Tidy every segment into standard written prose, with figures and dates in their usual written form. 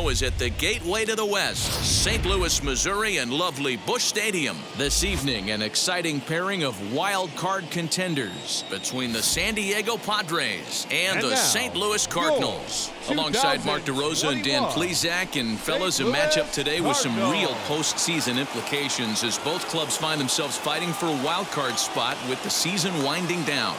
Show is at the gateway to the West, St. Louis, Missouri, and lovely Busch Stadium. This evening, an exciting pairing of wild card contenders between the San Diego Padres and the St. Louis Cardinals. Alongside Mark DeRosa and Dan Plesac, and fellas, a matchup today with some real postseason implications as both clubs find themselves fighting for a wild card spot with the season winding down.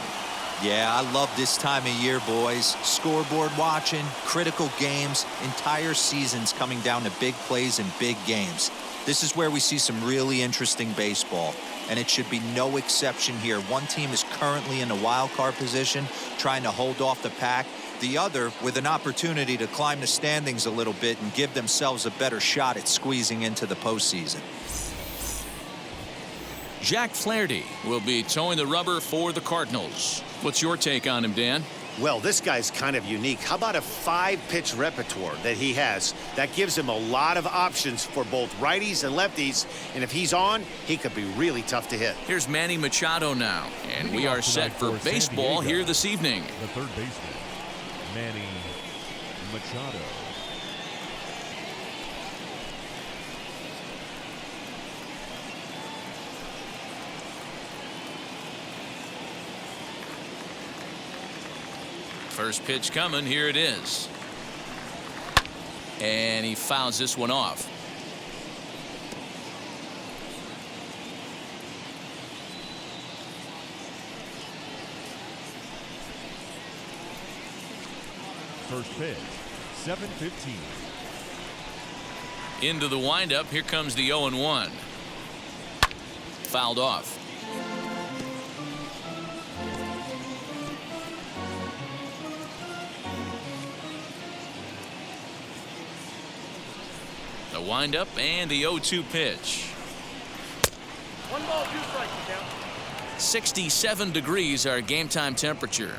Yeah, I love this time of year, boys. Scoreboard watching, critical games, entire seasons coming down to big plays and big games. This is where we see some really interesting baseball, and it should be no exception here. One team is currently in the wild card position, trying to hold off the pack. The other with an opportunity to climb the standings a little bit and give themselves a better shot at squeezing into the postseason. Jack Flaherty will be towing the rubber for the Cardinals. What's your take on him, Dan? Well, this guy's kind of unique. How about a 5-pitch repertoire that he has? That gives him a lot of options for both righties and lefties. And if he's on, he could be really tough to hit. Here's Manny Machado now. And we are set for baseball here this evening. The third baseman, Manny Machado. First pitch coming. Here it is. And he fouls this one off. First pitch, 7:15. Into the windup. Here comes the 0-1. Fouled off. The windup and the 0-2 pitch. 1 ball, 2 strikes, count. 67 degrees our game time temperature.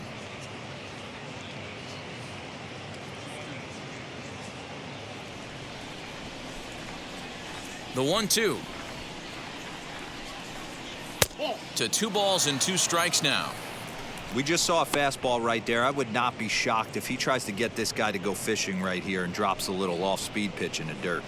The 1-2 to 2 balls and 2 strikes now. We just saw a fastball right there. I would not be shocked if he tries to get this guy to go fishing right here and drops a little off-speed pitch in the dirt.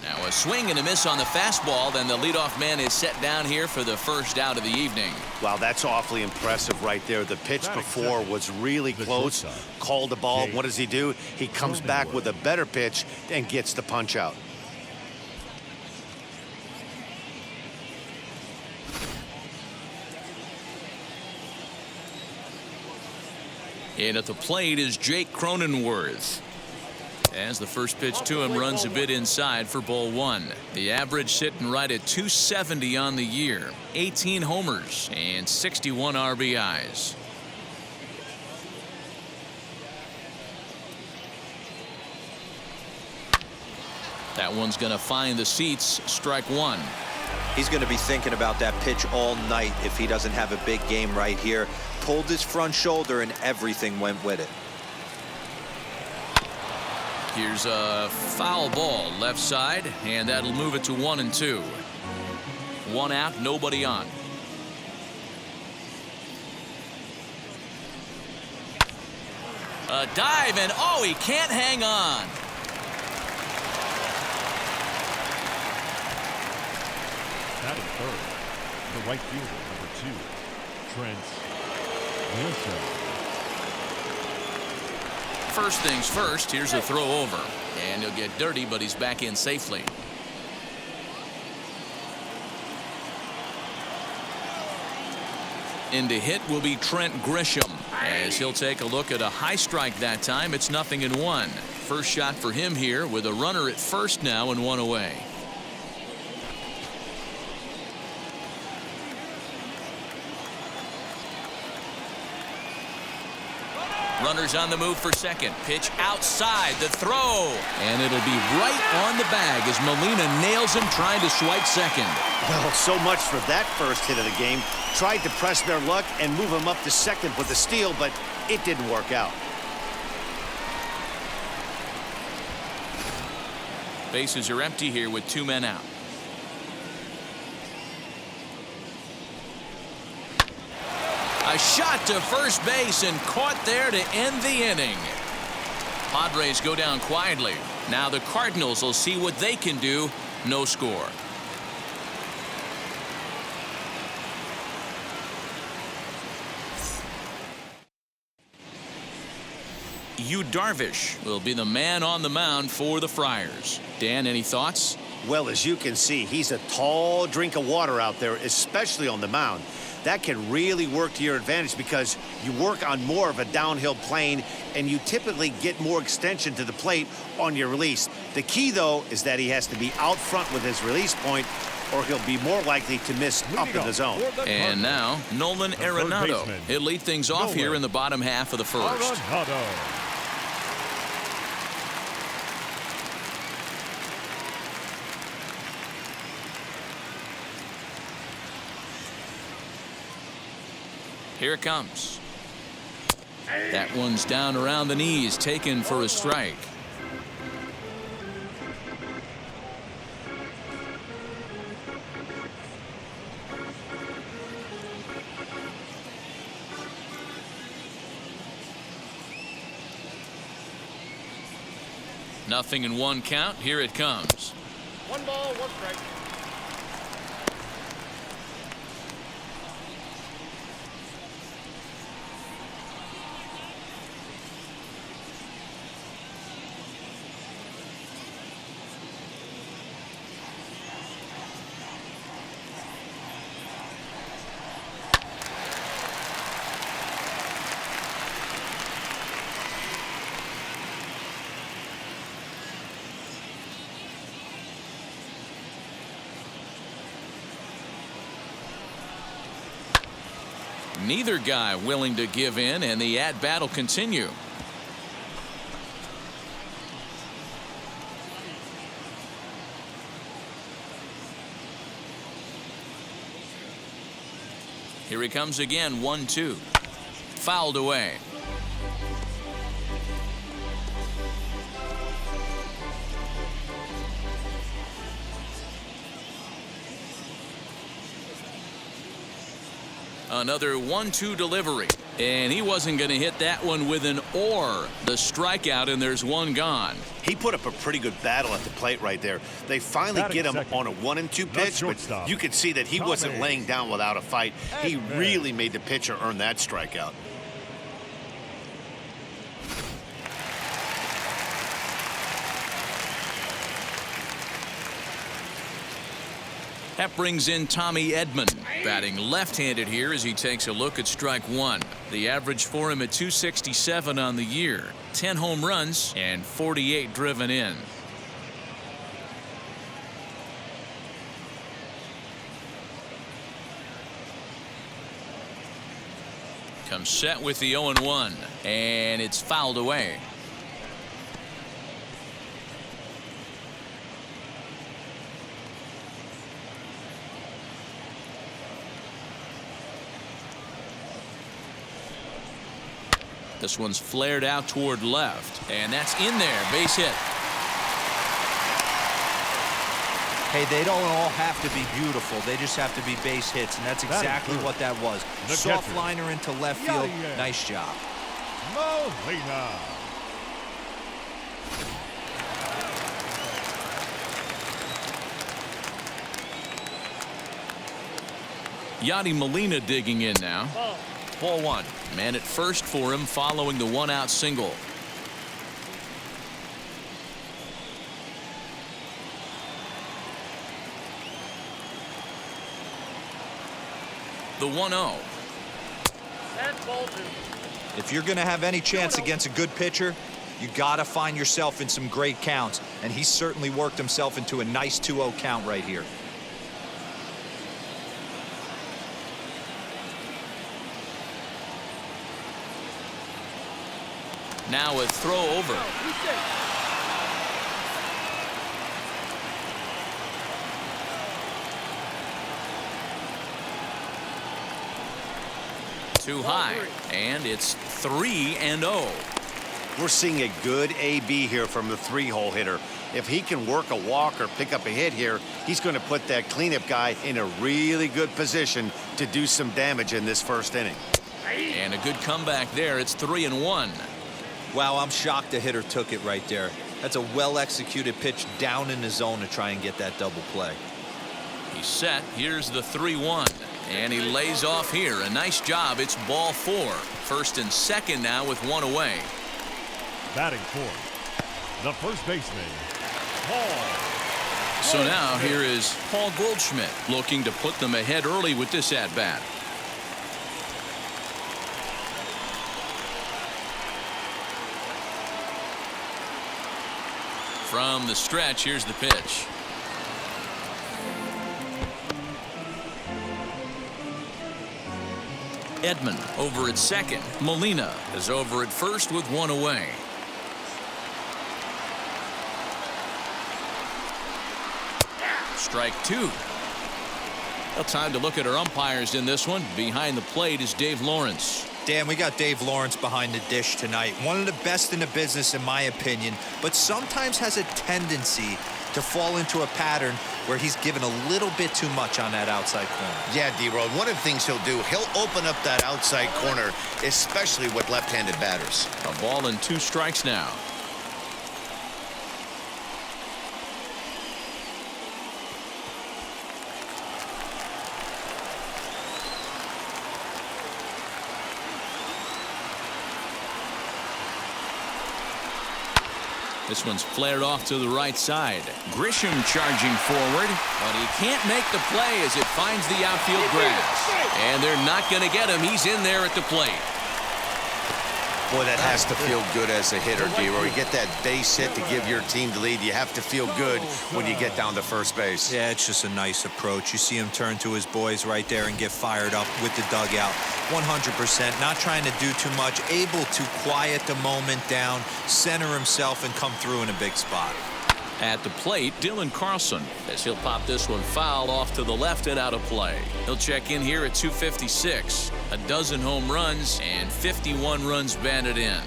Now a swing and a miss on the fastball. Then the leadoff man is set down here for the first out of the evening. Wow, that's awfully impressive right there. The pitch before was really close. Called the ball. What does he do? He comes back with a better pitch and gets the punch out. And at the plate is Jake Cronenworth. As the first pitch to him runs a bit inside for ball 1. The average sitting right at 270 on the year. 18 homers and 61 RBIs. That one's going to find the seats. Strike 1. He's going to be thinking about that pitch all night if he doesn't have a big game right here. Pulled his front shoulder and everything went with it. Here's a foul ball left side, and that'll move it to 1-2. 1 out, nobody on. A dive, and oh, he can't hang on. Batting third, the right fielder, number 2, Trent Grisham. First things first, here's a throw over. And he'll get dirty, but he's back in safely. In to hit will be Trent Grisham. As he'll take a look at a high strike that time. It's 0-1. First shot for him here with a runner at first now and 1 away. Runners on the move for second. Pitch outside. The throw. And it'll be right on the bag as Molina nails him trying to swipe second. Well, so much for that first hit of the game. Tried to press their luck and move him up to second with the steal, but it didn't work out. Bases are empty here with 2 men out. A shot to first base and caught there to end the inning. Padres go down quietly. Now the Cardinals will see what they can do. No score. Yu Darvish will be the man on the mound for the Friars. Dan, any thoughts? Well, as you can see, he's a tall drink of water out there, especially on the mound. That can really work to your advantage because you work on more of a downhill plane and you typically get more extension to the plate on your release. The key, though, is that he has to be out front with his release point or he'll be more likely to miss up in the zone. And now, Nolan Arenado. He'll lead things off here in the bottom half of the first. Here it comes. That one's down around the knees, taken for a strike. Nothing in one count. Here it comes. 1 ball, 1 strike. Neither guy willing to give in, and the at-bat will continue. Here he comes again, 1-2. Fouled away. Another 1-2 delivery. And he wasn't going to hit that one with an or. The strikeout, and there's one gone. He put up a pretty good battle at the plate right there. They finally get him on a 1-2 pitch, but you could see that he wasn't laying down without a fight. He really made the pitcher earn that strikeout. That brings in Tommy Edmond, batting left-handed here as he takes a look at strike one. The average for him at .267 on the year, 10 home runs and 48 driven in. Comes set with the 0-1, and it's fouled away. This one's flared out toward left, and that's in there. Base hit. Hey, they don't all have to be beautiful. They just have to be base hits, and that's exactly what that was. Soft liner into left field. Nice job. Molina. Yadi Molina digging in now. Ball one. Man at first for him following the one-out single. The 1-0. If you're going to have any chance against a good pitcher, you got to find yourself in some great counts, and he certainly worked himself into a nice 2-0 count right here. Now a throw over. Too high, and it's 3-0. We're seeing a good AB here from the 3-hole hitter. If he can work a walk or pick up a hit here, he's going to put that cleanup guy in a really good position to do some damage in this first inning. And a good comeback there. It's 3-1. Wow, I'm shocked the hitter took it right there. That's a well-executed pitch down in the zone to try and get that double play. He's set. Here's the 3-1. And he lays off here. A nice job. It's ball 4. First and second now with one away. Batting fourth, the first baseman, Paul. So now here is Paul Goldschmidt looking to put them ahead early with this at-bat. From the stretch, here's the pitch. Edmond over at second. Molina is over at first with one away. Strike 2. Well, time to look at our umpires in this one. Behind the plate is Dave Lawrence. Dan, we got Dave Lawrence behind the dish tonight. One of the best in the business, in my opinion, but sometimes has a tendency to fall into a pattern where he's given a little bit too much on that outside corner. Yeah, D-Road, one of the things he'll do, he'll open up that outside corner, especially with left-handed batters. A ball and 2 strikes now. This one's flared off to the right side. Grisham charging forward, but he can't make the play as it finds the outfield grass. And they're not going to get him. He's in there at the plate. Boy, that has to feel good as a hitter, D-Road. You get that base hit to give your team the lead. You have to feel good when you get down to first base. Yeah, it's just a nice approach. You see him turn to his boys right there and get fired up with the dugout. 100%, not trying to do too much, able to quiet the moment down, center himself, and come through in a big spot. At the plate, Dylan Carlson, as he'll pop this one foul off to the left and out of play. He'll check in here at 256. A dozen home runs and 51 runs batted in.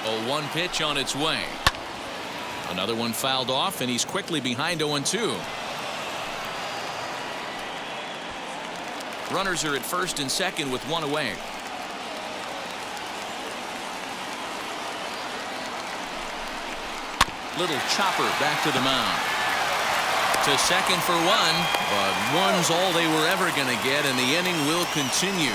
A 1 pitch on its way. Another one fouled off, and he's quickly behind 0-2. Runners are at first and second with one away. Little chopper back to the mound. To second for 1, but 1's all they were ever going to get, and the inning will continue.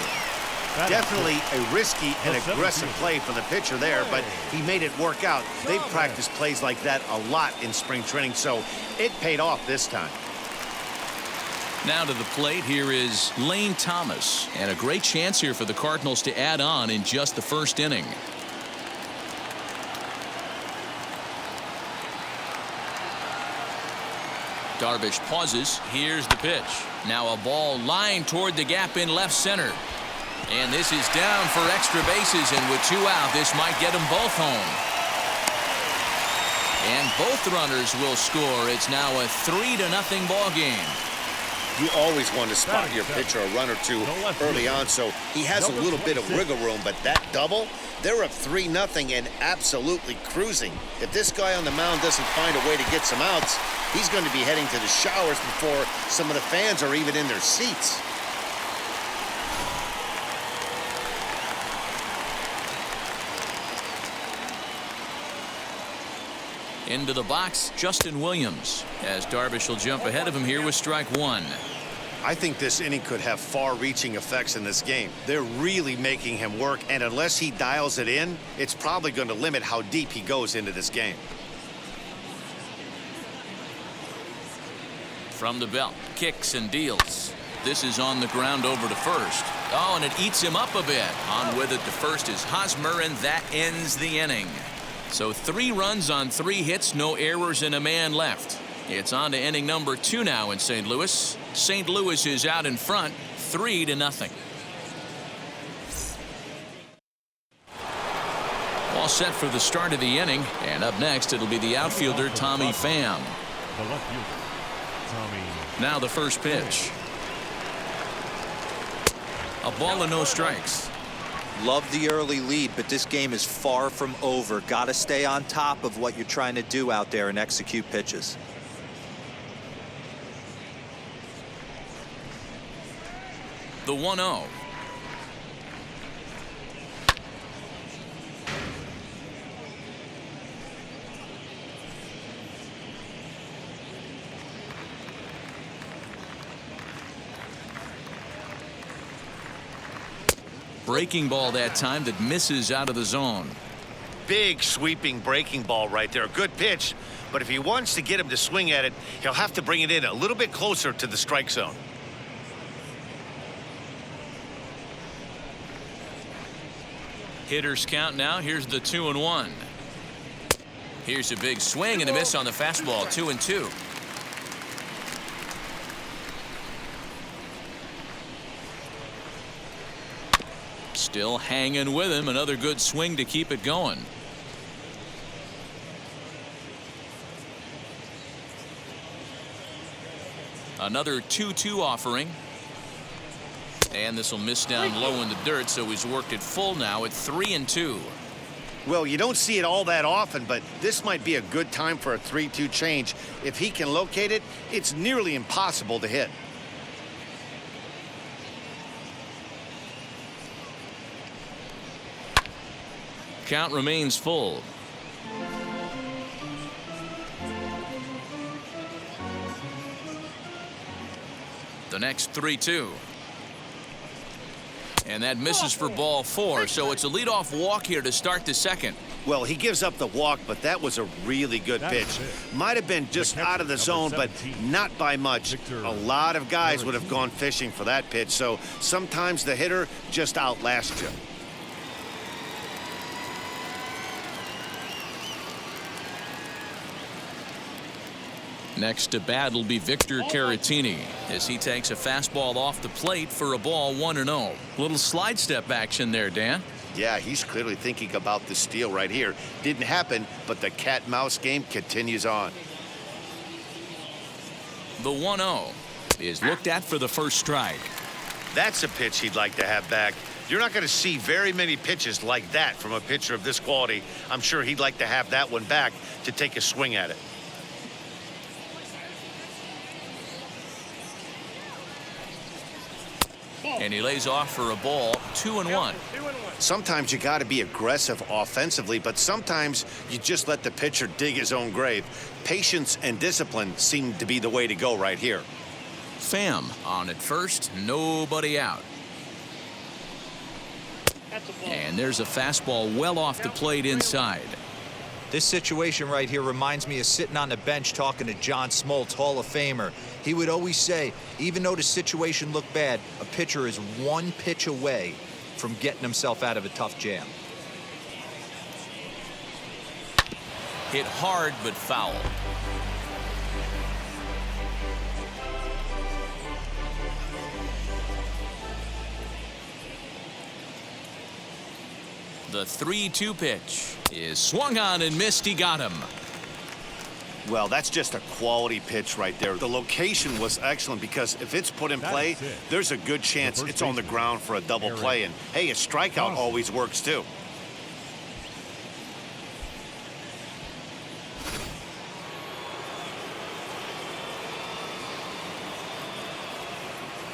Definitely a risky and aggressive play for the pitcher there, but he made it work out. They've practiced plays like that a lot in spring training, so it paid off this time. Now to the plate, here is Lane Thomas, and a great chance here for the Cardinals to add on in just the first inning. Darvish pauses. Here's the pitch. Now a ball lined toward the gap in left center. And this is down for extra bases, and with 2 out, this might get them both home. And both runners will score. It's now a 3-0 ball game. You always want to spot your pitcher a run or two early on, so he has a little bit of wiggle room, but that double, they're up 3-0 and absolutely cruising. If this guy on the mound doesn't find a way to get some outs, he's going to be heading to the showers before some of the fans are even in their seats. Into the box, Justin Williams, as Darvish will jump ahead of him here with strike 1. I think this inning could have far-reaching effects in this game. They're really making him work, and unless he dials it in, it's probably going to limit how deep he goes into this game. From the belt, kicks and deals. This is on the ground over to first. Oh, and it eats him up a bit. On with it to first is Hosmer, and that ends the inning. So 3 runs on 3 hits, no errors, and a man left. It's on to inning number 2 now in St. Louis. St. Louis is out in front, 3-0. All set for the start of the inning, and up next it'll be the outfielder Tommy Pham. The left fielder, Tommy. Now the first pitch. A ball and no strikes. Love the early lead, but this game is far from over. Got to stay on top of what you're trying to do out there and execute pitches. The 1-0. Breaking ball that time that misses out of the zone. Big sweeping breaking ball right there. Good pitch. But if he wants to get him to swing at it, he'll have to bring it in a little bit closer to the strike zone. Hitters count now. Here's the 2-1. Here's a big swing and a miss on the fastball. 2-2. Still hanging with him. Another good swing to keep it going. Another 2-2 offering. And this will miss down low in the dirt, so he's worked it full now at 3-2. Well, you don't see it all that often, but this might be a good time for a 3-2 change. If he can locate it, it's nearly impossible to hit. Count remains full. The next 3-2. And that misses for ball 4, so it's a leadoff walk here to start the second. Well, he gives up the walk, but that was a really good pitch. Might have been just out of the zone, but not by much. A lot of guys would have gone fishing for that pitch, so sometimes the hitter just outlasts you. Next to bat will be Victor Caratini as he takes a fastball off the plate for a ball 1-0. Little slide step action there, Dan. Yeah, he's clearly thinking about the steal right here. Didn't happen, but the cat-mouse game continues on. The 1-0 is looked at for the first strike. That's a pitch he'd like to have back. You're not going to see very many pitches like that from a pitcher of this quality. I'm sure he'd like to have that one back to take a swing at it. And he lays off for a ball. 2-1. Sometimes you got to be aggressive offensively, but sometimes you just let the pitcher dig his own grave. Patience and discipline seem to be the way to go right here. Pham on at first, nobody out. And there's a fastball well off the plate inside. This situation right here reminds me of sitting on the bench talking to John Smoltz, Hall of Famer. He would always say, even though the situation looked bad, a pitcher is one pitch away from getting himself out of a tough jam. Hit hard but foul. The 3-2 pitch is swung on and missed. He got him. Well, that's just a quality pitch right there. The location was excellent because if it's put in play, there's a good chance it's on the ground for a double play. And, hey, a strikeout always works, too.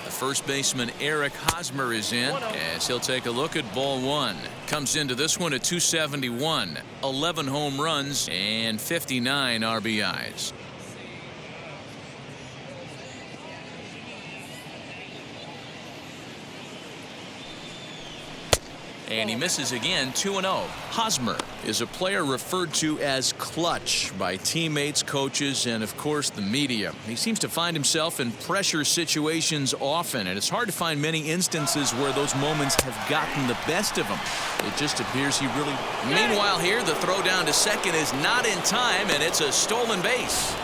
First baseman Eric Hosmer is in as he'll take a look at ball 1. Comes into this one at 271, 11 home runs and 59 RBIs. And he misses again. 2-0. Hosmer is a player referred to as clutch by teammates, coaches, and of course the media. He seems to find himself in pressure situations often, and it's hard to find many instances where those moments have gotten the best of him. It just appears he really... Meanwhile here, the throw down to second is not in time, and it's a stolen base.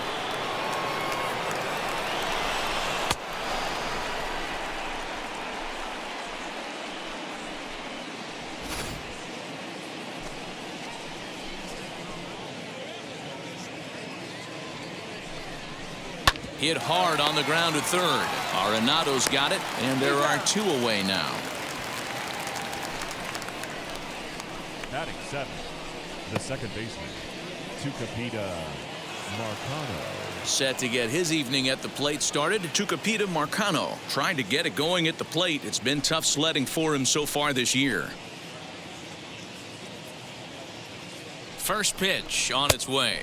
Hit hard on the ground at third. Arenado's got it, and there are 2 away now. Batting 7, the second baseman, Tucupita Marcano. Set to get his evening at the plate started, Tucupita Marcano trying to get it going at the plate. It's been tough sledding for him so far this year. First pitch on its way.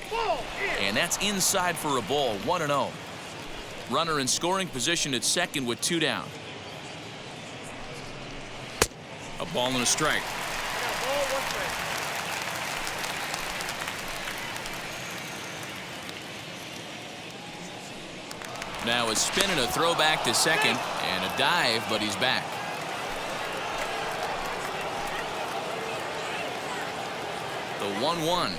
And that's inside for a ball, 1-0. Runner in scoring position at second with 2 down. A ball and a strike. Now a spin and a throw back to second and a dive, but he's back. The 1-1.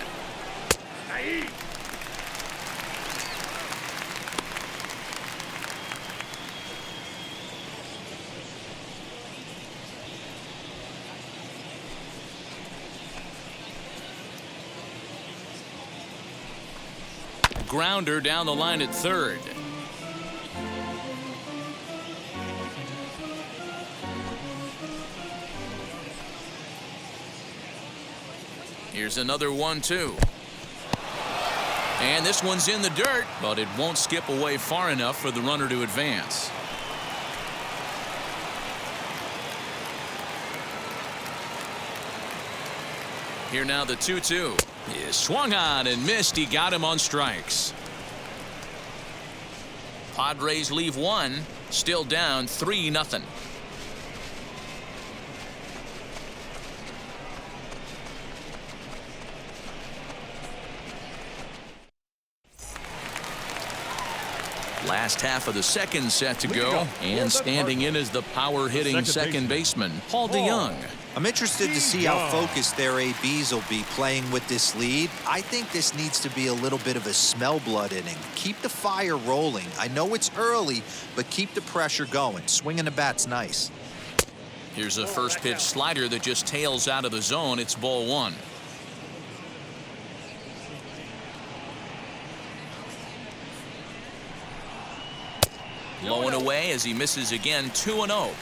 Grounder down the line at third. Here's another 1-2. And this one's in the dirt, but it won't skip away far enough for the runner to advance. Here now the 2-2. Is swung on and missed. He got him on strikes. Padres leave one, still down 3-0. Last half of the second set to go, and standing in is the power-hitting second baseman, Paul DeYoung. I'm interested to see how focused their ABs will be playing with this lead. I think this needs to be a little bit of a smell blood inning. Keep the fire rolling. I know it's early, but keep the pressure going. Swinging the bat's nice. Here's a first pitch slider that just tails out of the zone. It's ball 1. Low and away as he misses again. 2-0.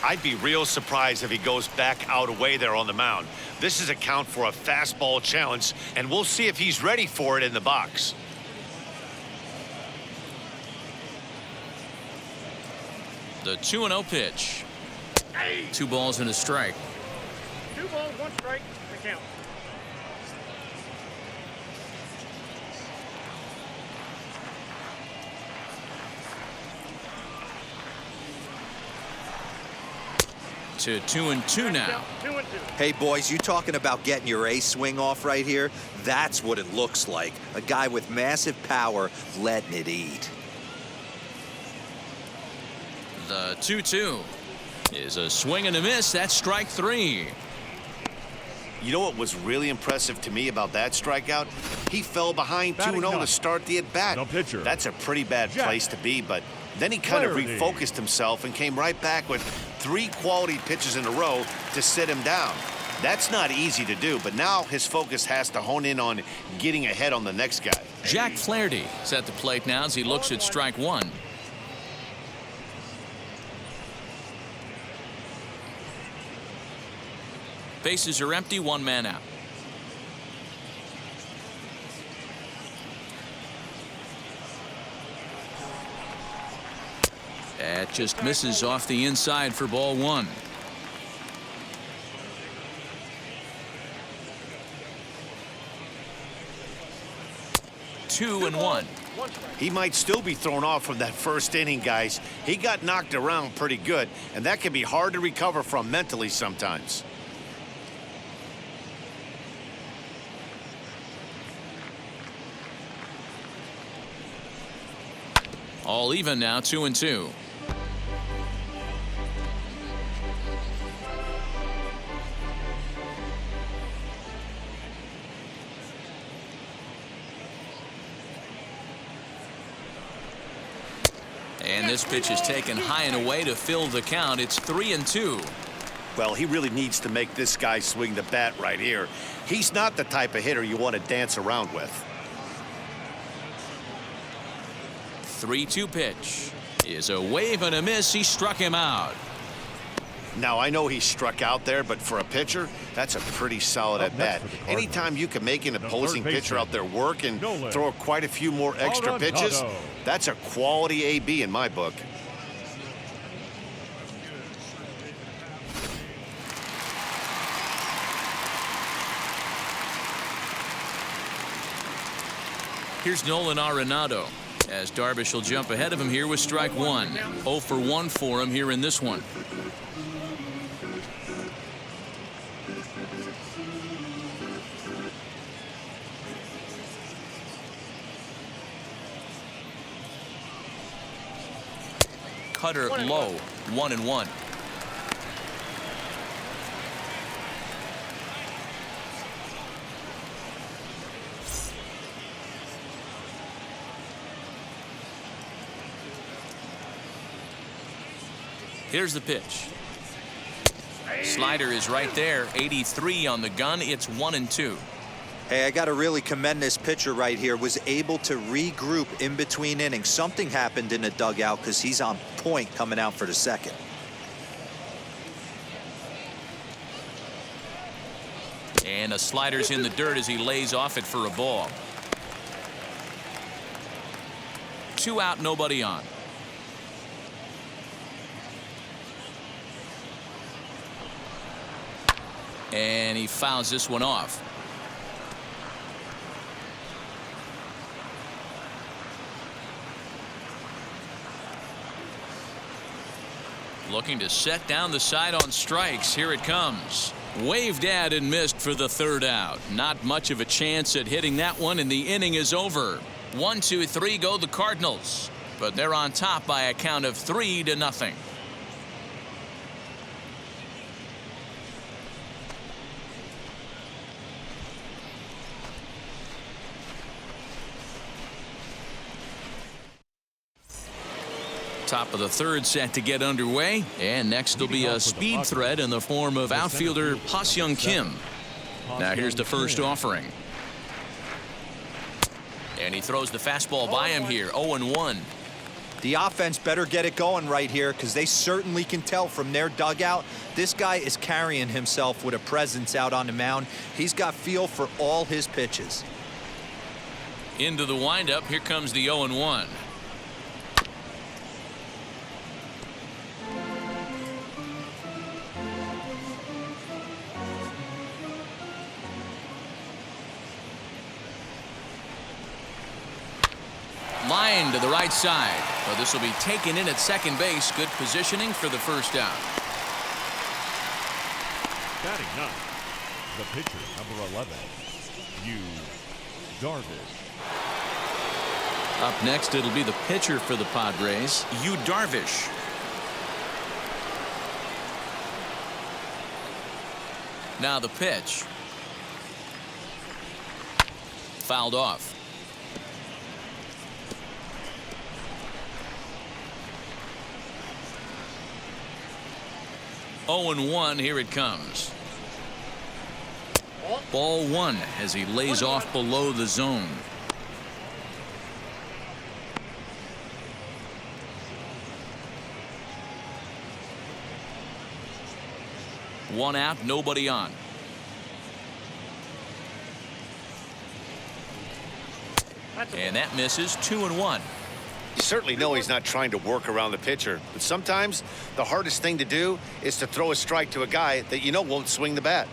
I'd be real surprised if he goes back out away there on the mound. This is a count for a fastball challenge, and we'll see if he's ready for it in the box. The 2-0 pitch. 2 balls and a strike. 2 balls, 1 strike. The count. To 2-2 now. 2-2. Hey, boys, you talking about getting your ace swing off right here? That's what it looks like. A guy with massive power letting it eat. The 2-2 is a swing and a miss. That's strike 3. You know what was really impressive to me about that strikeout? He fell behind 2-0 to start the at-bat. No pitcher. That's a pretty bad place to be, but then he kind of refocused himself and came right back with 3 quality pitches in a row to sit him down. That's not easy to do, but now his focus has to hone in on getting ahead on the next guy. Jack Flaherty is at the plate now as he looks at strike 1. Bases are empty, 1 man out. That just misses off the inside for ball 1. Two and one. He might still be thrown off from that first inning, guys. He got knocked around pretty good, and that can be hard to recover from mentally sometimes. All even now, 2-2. And this pitch is taken high and away to fill the count. It's 3-2. Well, he really needs to make this guy swing the bat right here. He's not the type of hitter you want to dance around with. 3-2 pitch is a wave and a miss. He struck him out. Now, I know he struck out there, but for a pitcher, that's a pretty solid at-bat. Anytime you can make an opposing pitcher out there work and throw quite a few more extra pitches, that's a quality AB in my book. Here's Nolan Arenado, as Darvish will jump ahead of him here with strike one. 0 for 1 for him here in this one. Cutter low, 1-1. Here's the pitch. Slider is right there. 83 on the gun. It's 1-2. Hey, I got to really commend this pitcher right here. Was able to regroup in between innings. Something happened in the dugout because he's on point coming out for the second. And a slider's in the dirt as he lays off it for a ball. 2 out, nobody on. And he fouls this one off. Looking to set down the side on strikes. Here it comes. Waved at and missed for the 3rd out. Not much of a chance at hitting that one, and the inning is over. 1, 2, 3 go the Cardinals, but they're on top by a count of 3-0. Top of the 3rd set to get underway, and next will be a speed threat in the form of outfielder Ha-Seong Kim. Now here's the first offering, and he throws the fastball by him here. 0-1. The offense better get it going right here because they certainly can tell from their dugout this guy is carrying himself with a presence out on the mound. He's got feel for all his pitches. Into the windup. Here comes the 0-1. Line to the right side. Well, this will be taken in at second base. Good positioning for the first out. Batting 9th, the pitcher, number 11, Darvish. Up next, it'll be the pitcher for the Padres, Darvish. Now the pitch. Fouled off. Oh and 1. Here it comes. Ball 1 as he lays off below the zone. One out, nobody on. And that misses. 2-1. You certainly know he's not trying to work around the pitcher, but sometimes the hardest thing to do is to throw a strike to a guy that you know won't swing the bat.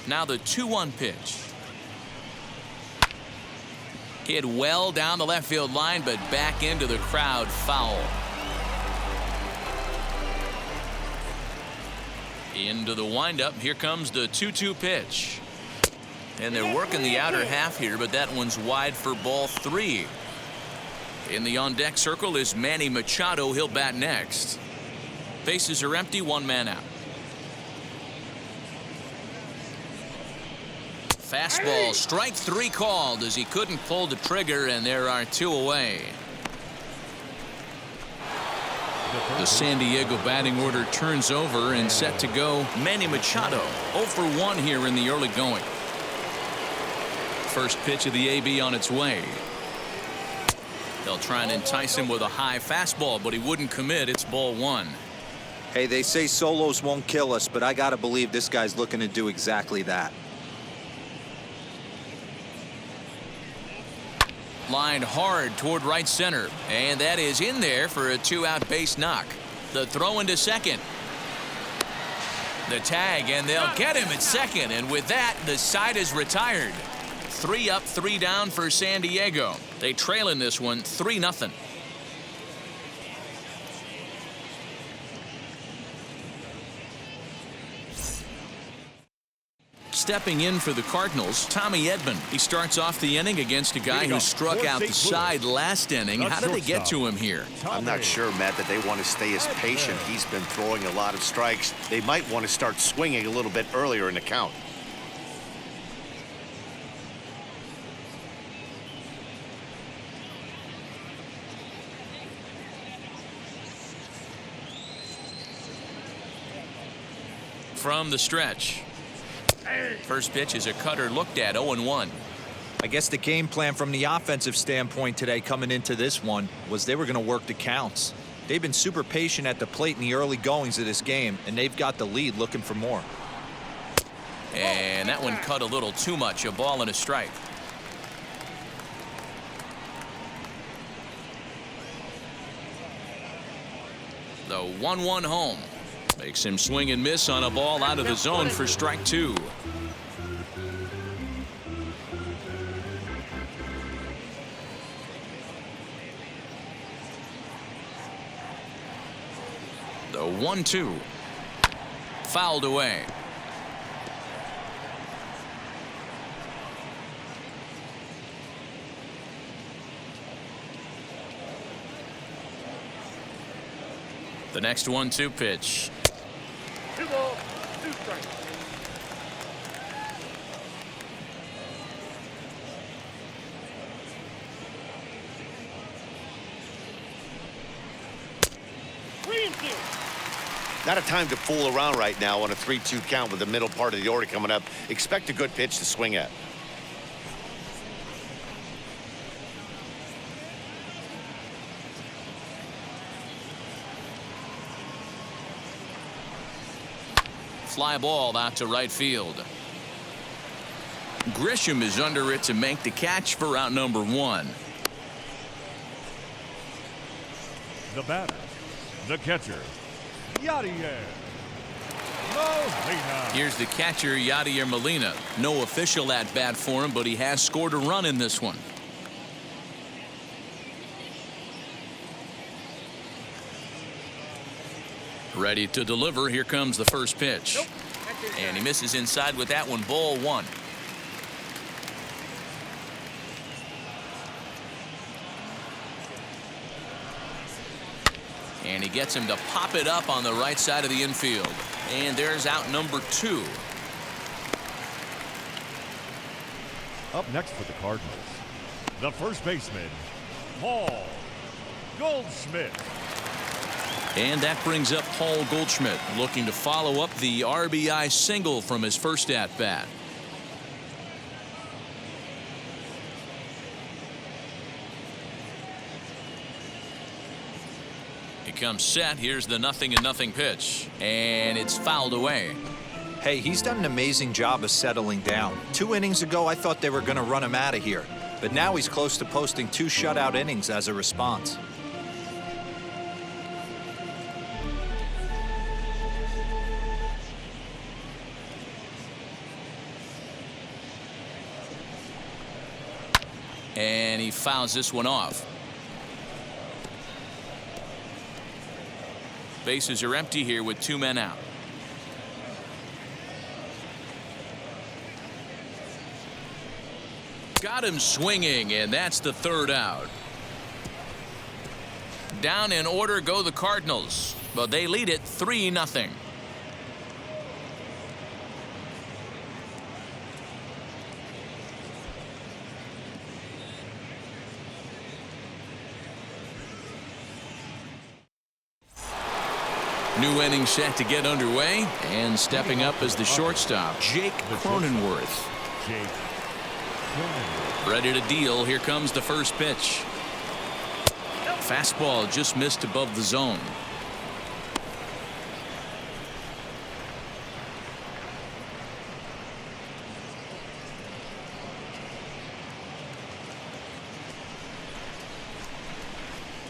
Now the 2-1 pitch. Hit well down the left field line, but back into the crowd. Foul. Into the windup. Here comes the 2-2 pitch. And they're working the outer half here, but that one's wide for ball 3. In the on-deck circle is Manny Machado. He'll bat next. Bases are empty. 1 man out. Fastball, strike 3 called as he couldn't pull the trigger, and there are 2 away. The San Diego batting order turns over and set to go. Manny Machado 0 for 1 here in the early going. First pitch of the AB on its way. They'll try and entice him with a high fastball, but he wouldn't commit. It's ball one. Hey, they say solos won't kill us, but I got to believe this guy's looking to do exactly that. Lined hard toward right center, and that is in there for a 2-out base knock. The throw into second. The tag, and they'll get him at second, and with that, the side is retired. 3 up, 3 down for San Diego. They trail in this one 3-0. Stepping in for the Cardinals, Tommy Edmond. He starts off the inning against a guy who struck out the side last inning. How did they get to him here? I'm not sure, Matt, that they want to stay as patient. He's been throwing a lot of strikes. They might want to start swinging a little bit earlier in the count. From the stretch. First pitch is a cutter looked at, 0-1. I guess the game plan from the offensive standpoint today coming into this one was they were going to work the counts. They've been super patient at the plate in the early goings of this game, and they've got the lead looking for more. And that one cut a little too much. A ball and a strike. The 1-1 home. Makes him swing and miss on a ball out of the zone for strike 2. The 1-2. Fouled away. The next 1-2 pitch. 2 balls, 2 strikes. Not a time to fool around right now on a 3-2 count with the middle part of the order coming up. Expect a good pitch to swing at. Fly ball out to right field. Grisham is under it to make the catch for out number 1. The batter, the catcher, Yadier Molina. Here's the catcher, Yadier Molina. No official at bat for him, but he has scored a run in this one. Ready to deliver. Here comes the first pitch. Nope. And he misses inside with that one. Ball 1. And he gets him to pop it up on the right side of the infield. And there's out number 2. Up next for the Cardinals, the first baseman, Paul Goldsmith. And that brings up Paul Goldschmidt, looking to follow up the RBI single from his first at-bat. He comes set. Here's the 0-0 pitch. And it's fouled away. Hey, he's done an amazing job of settling down. 2 innings ago, I thought they were going to run him out of here. But now he's close to posting 2 shutout innings as a response. And he fouls this one off. Bases are empty here with 2 men out. Got him swinging, and that's the 3rd out. Down in order go the Cardinals, but they lead it 3-0. New inning set to get underway, and stepping up as the shortstop, Jake Cronenworth. Jake Cronenworth. Ready to deal. Here comes the first pitch. Fastball just missed above the zone.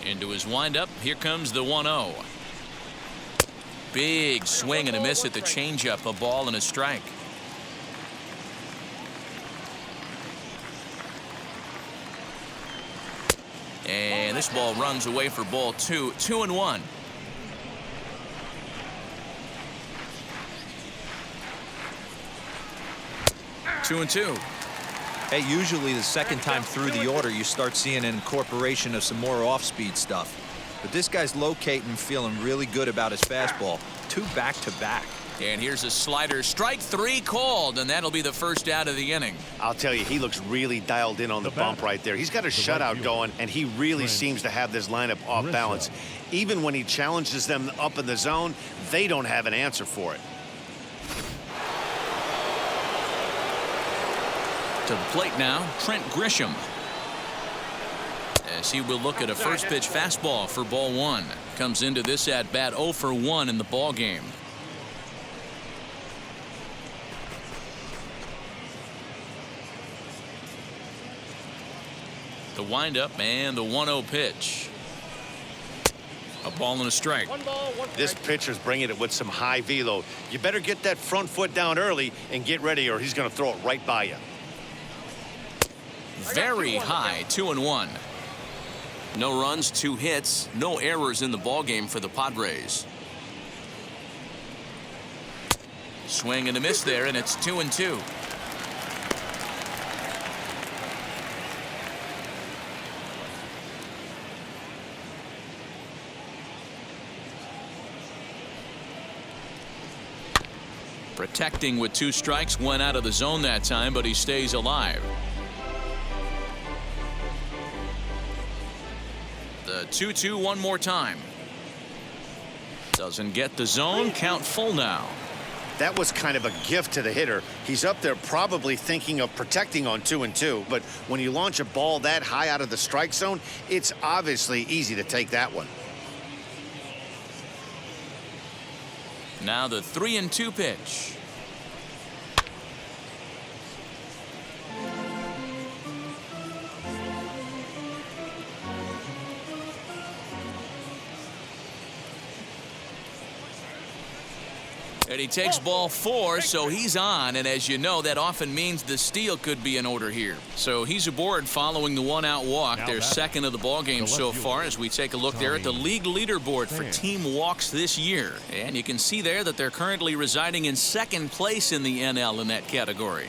Into his windup. Here comes the 1-0. Big swing and a miss at the changeup. A ball and a strike. And this ball runs away for ball 2. 2-1. Two and two. Hey, usually the second time through the order, you start seeing an incorporation of some more off-speed stuff. But this guy's locating, feeling really good about his fastball. 2 back-to-back. And here's a slider. Strike 3 called, and that'll be the first out of the inning. I'll tell you, he looks really dialed in on the bump right there. He's got a shutout going, and he really seems to have this lineup off balance. Even when he challenges them up in the zone, they don't have an answer for it. To the plate now, Trent Grisham. As he will look at a first pitch fastball for ball 1. Comes into this at bat 0 for 1 in the ball game. The windup and the 1-0 pitch. A ball and a strike. This pitcher's bringing it with some high velo. You better get that front foot down early and get ready, or he's going to throw it right by you. Very high. 2-1. No runs, 2 hits, no errors in the ball game for the Padres. Swing and a miss there, and it's 2-2. Protecting with 2 strikes, went out of the zone that time, but he stays alive. The 2-2 one more time. Doesn't get the zone. Count full now. That was kind of a gift to the hitter. He's up there probably thinking of protecting on 2-2, but when you launch a ball that high out of the strike zone, it's obviously easy to take that one. Now the 3-2 pitch. And he takes ball 4, so he's on, and as you know, that often means the steal could be in order here. So he's aboard following the 1-out walk. They're second of the ball game so far as we take a look there at the league leaderboard for team walks this year. And you can see there that they're currently residing in 2nd place in the NL in that category.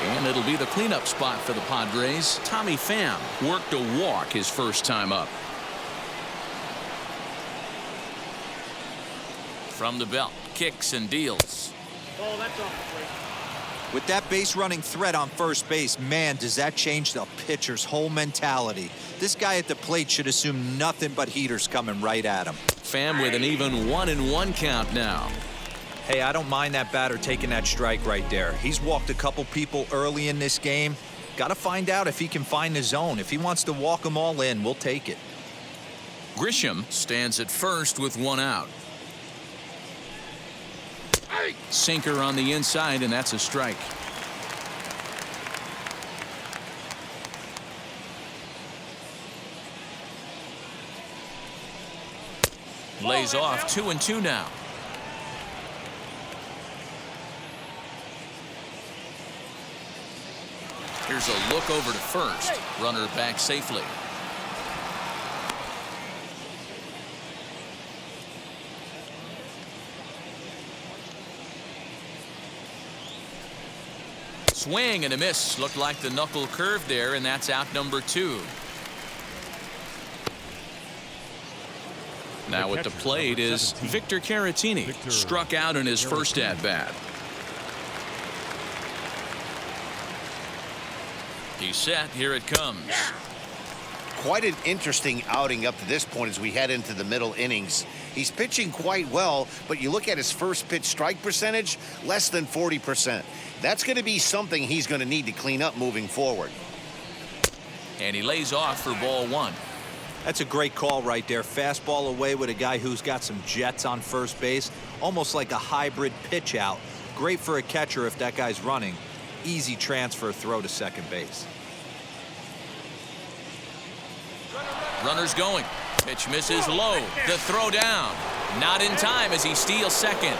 And it'll be the cleanup spot for the Padres. Tommy Pham worked a walk his first time up. From the belt, kicks and deals. Oh, that's off the plate. With that base running threat on first base, man, does that change the pitcher's whole mentality. This guy at the plate should assume nothing but heaters coming right at him. Pham with an even 1-1 count now. Hey, I don't mind that batter taking that strike right there. He's walked a couple people early in this game. Got to find out if he can find the zone. If he wants to walk them all in, we'll take it. Grisham stands at first with 1 out. Sinker on the inside, and that's a strike. Lays off 2-2 now. Here's a look over to first. Runner back safely. Swing and a miss. Looked like the knuckle curve there, and that's out number 2. Now at the plate is Victor Caratini. Struck out in his first at-bat. He's set. Here it comes. Quite an interesting outing up to this point as we head into the middle innings. He's pitching quite well, but you look at his first pitch strike percentage, less than 40%. That's going to be something he's going to need to clean up moving forward. And he lays off for ball one. That's a great call right there. Fastball away with a guy who's got some jets on first base. Almost like a hybrid pitch out. Great for a catcher if that guy's running. Easy transfer throw to second base. Runners going. Pitch misses low. The throw down. Not in time as he steals second.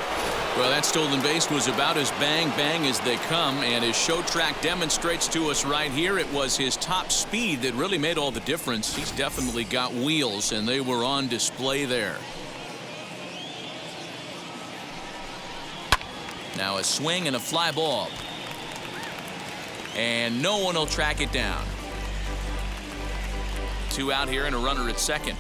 Well, that stolen base was about as bang as they come, and his show track demonstrates to us right here it was his top speed that really made all the difference. He's definitely got wheels, and they were on display there. Now a swing and a fly ball. And no one will track it down. 2 out here and a runner at second.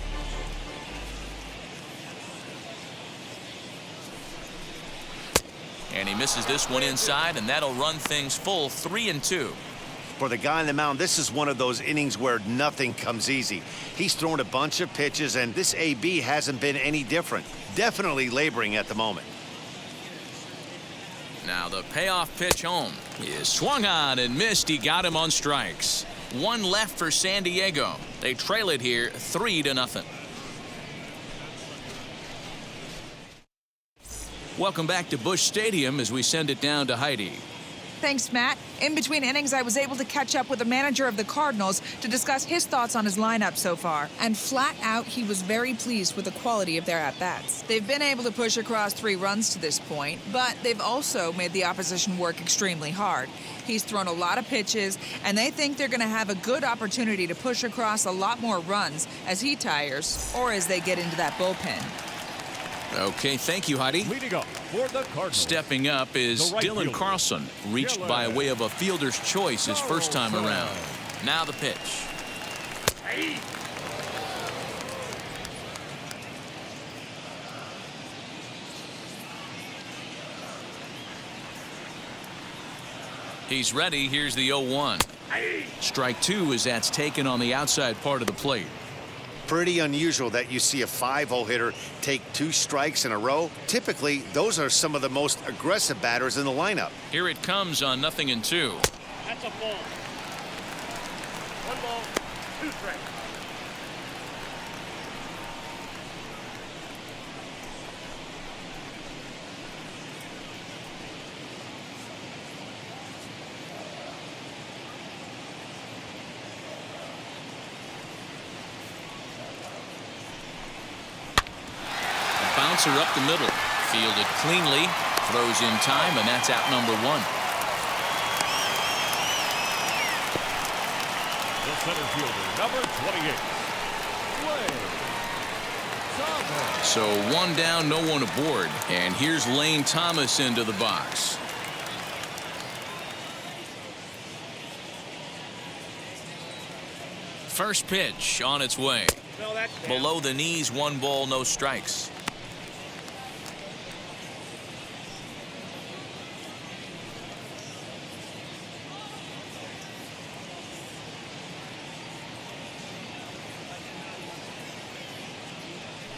And he misses this one inside, and that'll run things full 3-2. For the guy on the mound, this is one of those innings where nothing comes easy. He's thrown a bunch of pitches, and this AB hasn't been any different. Definitely laboring at the moment. Now the payoff pitch home is swung on and missed. He got him on strikes. 1 left for San Diego. They trail it here 3-0. Welcome back to Busch Stadium as we send it down to Heidi. Thanks, Matt. In between innings, I was able to catch up with the manager of the Cardinals to discuss his thoughts on his lineup so far. And flat out, he was very pleased with the quality of their at-bats. They've been able to push across 3 runs to this point, but they've also made the opposition work extremely hard. He's thrown a lot of pitches, and they think they're going to have a good opportunity to push across a lot more runs as he tires or as they get into that bullpen. Okay, thank you, Heidi. Leading up for the Cardinals. Stepping up is The right Dylan fielder. Carlson, reached by way of a fielder's choice his first time around. Now the pitch. He's ready. Here's the 0-1. Strike 2 as that's taken on the outside part of the plate. Pretty unusual that you see a 5-0 hitter take 2 strikes in a row. Typically, those are some of the most aggressive batters in the lineup. Here it comes on 0-2. That's a ball. 1 ball, 2 strikes. Bouncer up the middle. Fielded cleanly. Throws in time, and that's out number 1. The center fielder, number 28. So 1 down, no one aboard. And here's Lane Thomas into the box. First pitch on its way. No, that's Below the knees, 1 ball, no strikes.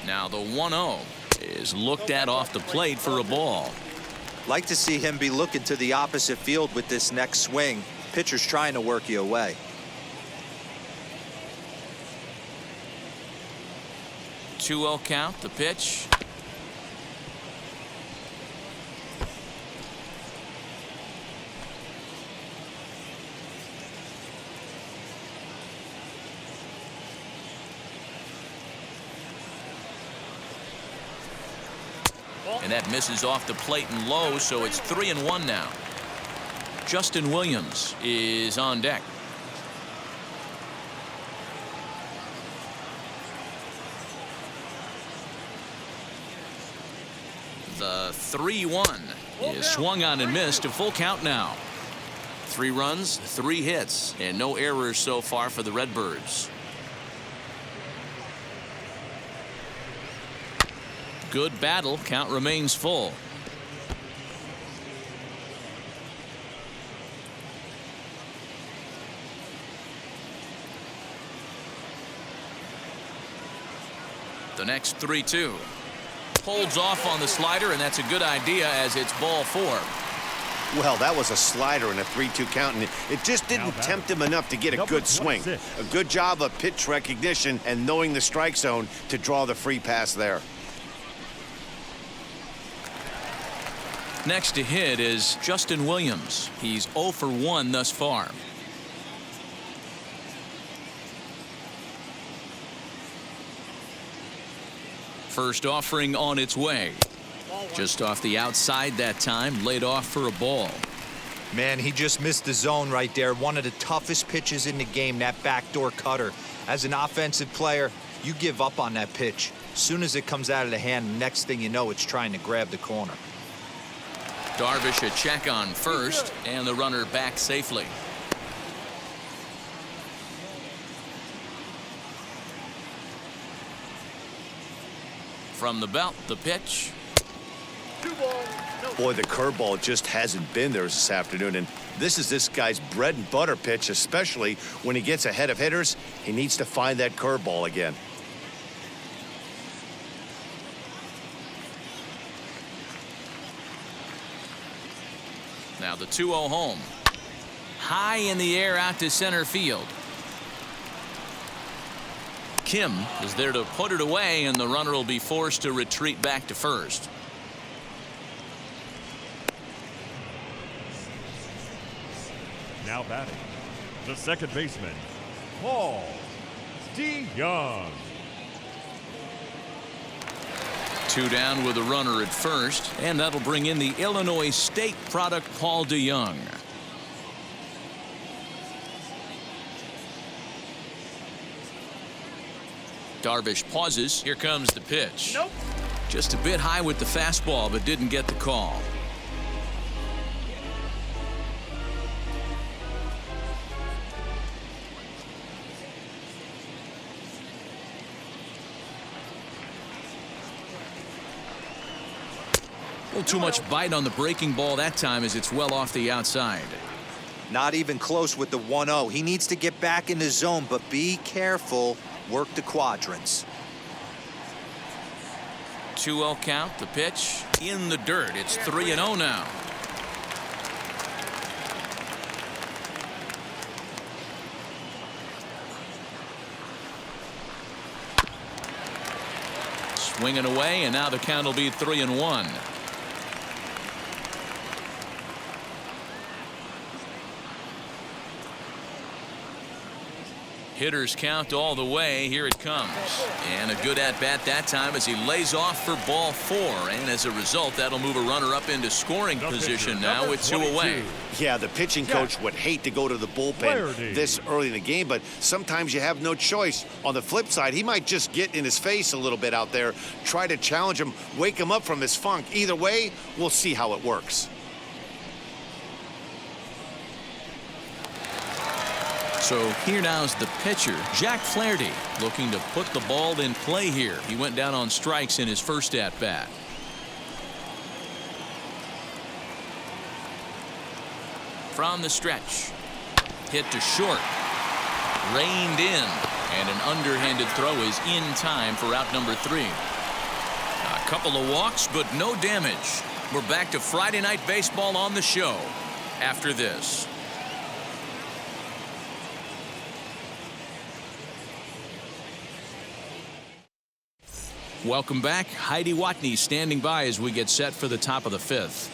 Now the 1-0 is looked at off the plate for a ball. Like to see him be looking to the opposite field with this next swing. Pitcher's trying to work you away. 2-0 count, the pitch. And that misses off the plate and low, so it's 3-1 now. Justin Williams is on deck. The 3-1 is swung on and missed. A full count now. 3 runs, 3 hits, and no errors so far for the Redbirds. Good battle. Count remains full. The next 3-2. Holds off on the slider, and that's a good idea as it's ball 4. Well, that was a slider in a 3-2 count, and it just didn't tempt him enough to get a good swing. A good job of pitch recognition and knowing the strike zone to draw the free pass there. Next to hit is Justin Williams. He's 0 for 1 thus far. First offering on its way. Just off the outside that time, laid off for a ball. Man, he just missed the zone right there. One of the toughest pitches in the game, that backdoor cutter. As an offensive player, you give up on that pitch. As soon as it comes out of the hand, next thing you know, it's trying to grab the corner. Darvish a check on first, and the runner back safely. From the belt, the pitch. Boy, the curveball just hasn't been there this afternoon, and this is this guy's bread and butter pitch, especially when he gets ahead of hitters. He needs to find that curveball again. Now the 2-0 home. High in the air out to center field. Kim is there to put it away, and the runner will be forced to retreat back to first. Now batting, the second baseman, Paul DeYoung. 2 down with a runner at first, and that'll bring in the Illinois State product, Paul DeYoung. Darvish pauses. Here comes the pitch. Nope. Just a bit high with the fastball, but didn't get the call. A little too much bite on the breaking ball that time, as it's well off the outside. Not even close with the 1-0. He needs to get back in the zone, but be careful. Work the quadrants. 2-0 count. The pitch in the dirt. It's 3-0 now. Swinging away, and now the count will be 3-1. Hitters count all the way. Here it comes. And a good at-bat that time as he lays off for ball 4. And as a result, that'll move a runner up into scoring position now with 2 away. Yeah, the pitching coach would hate to go to the bullpen this early in the game, but sometimes you have no choice. On the flip side, he might just get in his face a little bit out there, try to challenge him, wake him up from his funk. Either way, we'll see how it works. So here now's the pitcher, Jack Flaherty, looking to put the ball in play here. He went down on strikes in his first at-bat. From the stretch. Hit to short. Reined in. And an underhanded throw is in time for out number 3. A couple of walks, but no damage. We're back to Friday Night Baseball on the show after this. Welcome back. Heidi Watney standing by as we get set for the top of the 5th.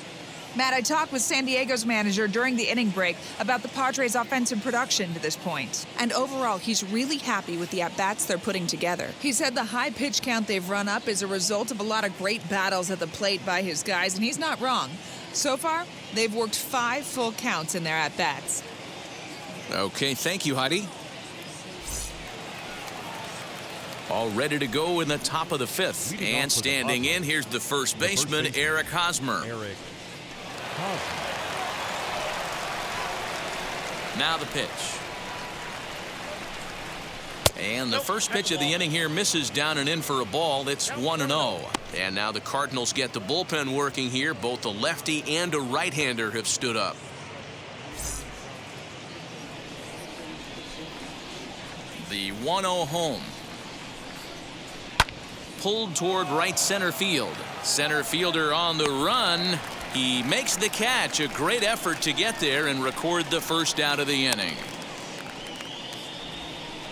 Matt, I talked with San Diego's manager during the inning break about the Padres' offensive production to this point. And overall, he's really happy with the at-bats they're putting together. He said the high pitch count they've run up is a result of a lot of great battles at the plate by his guys, and he's not wrong. So far, they've worked 5 full counts in their at-bats. Okay, thank you, Heidi. All ready to go in the top of the 5th. And standing in, here's the first baseman, Eric Hosmer. Now the pitch. And the first pitch of the inning here misses down and in for a ball. It's 1-0. And now the Cardinals get the bullpen working here. Both a lefty and a right-hander have stood up. The 1-0 home. Pulled toward right center field. Center fielder on the run. He makes the catch. A great effort to get there and record the first out of the inning.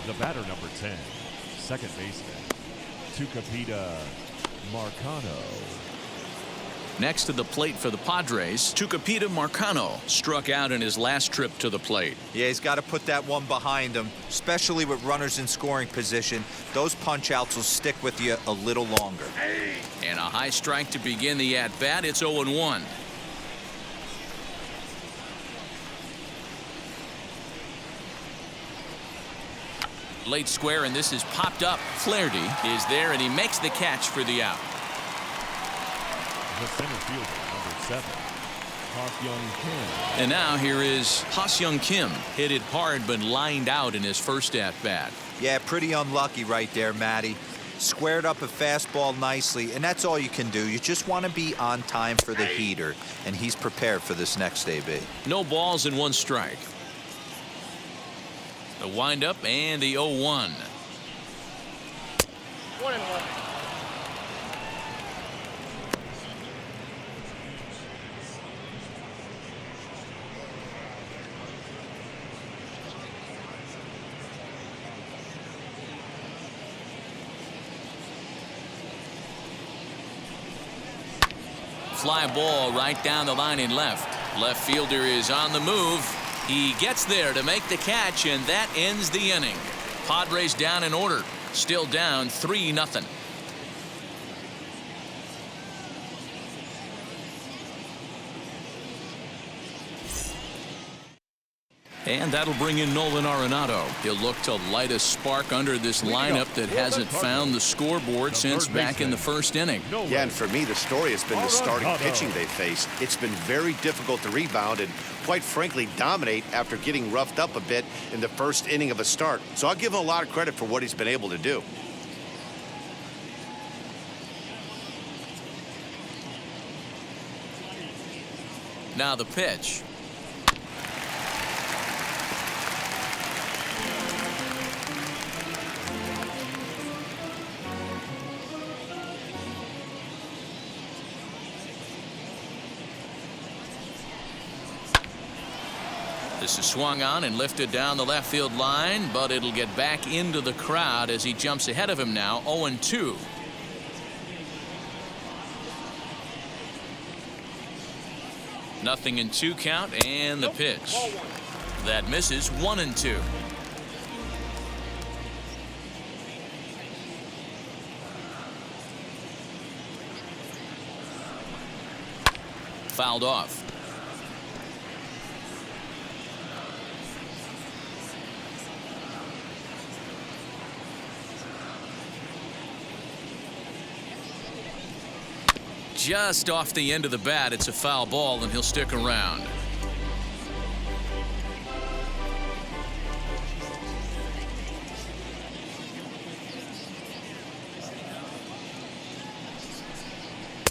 The batter, number 10, second baseman, Tucupita Marcano. Next to the plate for the Padres, Tucupita Marcano struck out in his last trip to the plate. Yeah, he's got to put that one behind him, especially with runners in scoring position. Those punch-outs will stick with you a little longer. And a high strike to begin the at-bat. It's 0-1. Late square, and this is popped up. Flaherty is there, and he makes the catch for the out. The center fielder, number 7, Ha-Seong Kim. And now here is Ha-Seong Kim. Hit it hard, but lined out in his first at-bat. Yeah, pretty unlucky right there, Matty. Squared up a fastball nicely, and that's all you can do. You just want to be on time for the heater, and he's prepared for this next AB. No balls and 1 strike. The windup and the 0-1. 1-1. Fly ball right down the line in left. Left fielder is on the move. He gets there to make the catch, and that ends the inning. Padres down in order. Still down 3-0. And that'll bring in Nolan Arenado. He'll look to light a spark under this lineup that hasn't found the scoreboard since back in the first inning. Yeah, and for me, the story has been the starting pitching they faced. It's been very difficult to rebound and, quite frankly, dominate after getting roughed up a bit in the first inning of a start. So I'll give him a lot of credit for what he's been able to do. Now the pitch. This is swung on and lifted down the left field line, but it'll get back into the crowd as he jumps ahead of him now. 0-2. Nothing in 2 count, and the pitch. That misses. 1-2. Fouled off. Just off the end of the bat. It's a foul ball, and he'll stick around.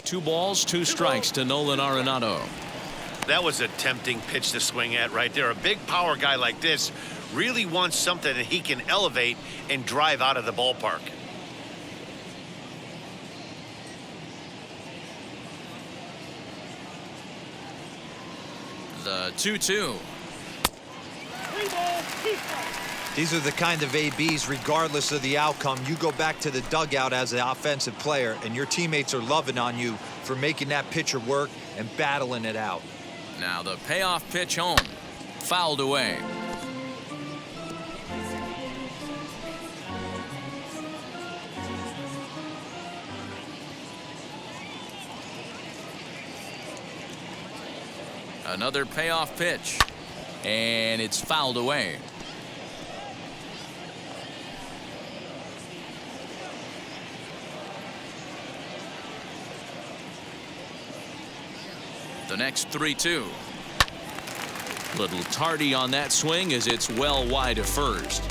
Two balls, 2 strikes to Nolan Arenado. That was a tempting pitch to swing at right there. A big power guy like this really wants something that he can elevate and drive out of the ballpark. The 2-2. 3 balls, 2 strikes. These are the kind of ABs, regardless of the outcome, you go back to the dugout as an offensive player, and your teammates are loving on you for making that pitcher work and battling it out. Now the payoff pitch home. Fouled away. Another payoff pitch, and it's fouled away. The next 3-2. Little tardy on that swing as it's well wide of first.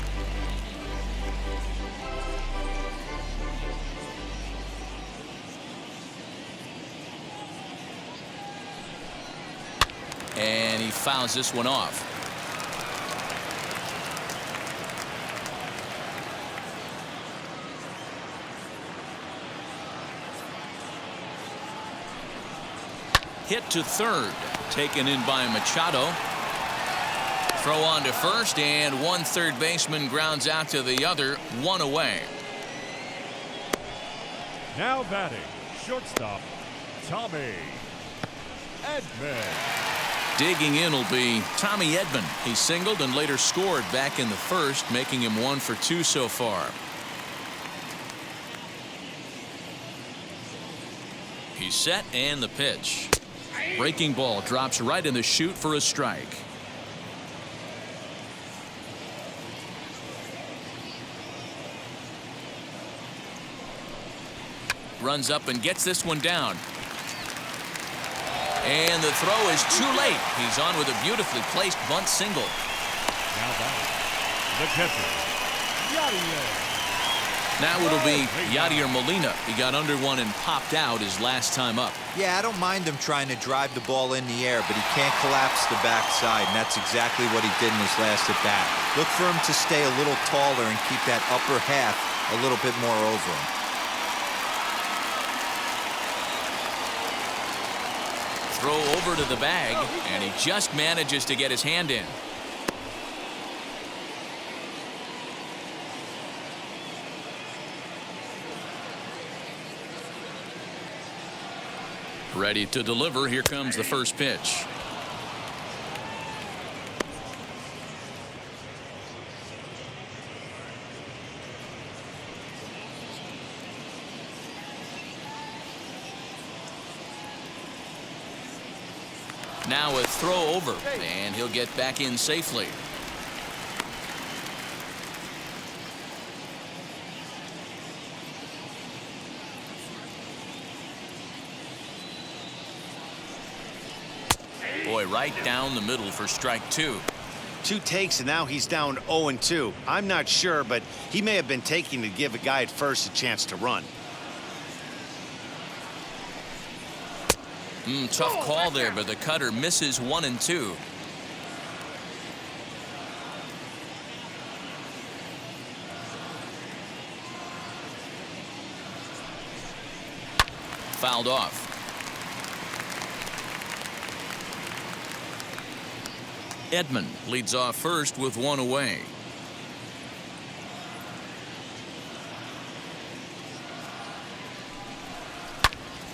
And he fouls this one off. hit to third. Taken in by Machado. Throw on to first, and one third baseman grounds out to the other, one away. Now batting, shortstop, Tommy Edmond. Digging in will be Tommy Edmond. He singled and later scored back in the first, making him 1 for 2 so far. He's set, and the pitch. Breaking ball drops right in the chute for a strike. Runs up and gets this one down. And the throw is too late. He's on with a beautifully placed bunt single. Now batting, the catcher, Yadier. Now it'll be Yadier Molina. He got under one and popped out his last time up. Yeah, I don't mind him trying to drive the ball in the air, but he can't collapse the backside, and that's exactly what he did in his last at bat. Look for him to stay a little taller and keep that upper half a little bit more over him. Throw over to the bag, and he just manages to get his hand in. Ready to deliver. Here comes the first pitch. Now a throw over, and he'll get back in safely. Boy, right down the middle for strike 2. 2 takes, and now he's down 0-2. I'm not sure, but he may have been taking to give a guy at first a chance to run. Tough call there, but the cutter misses 1 and 2. Fouled off. Edmond leads off first with 1 away.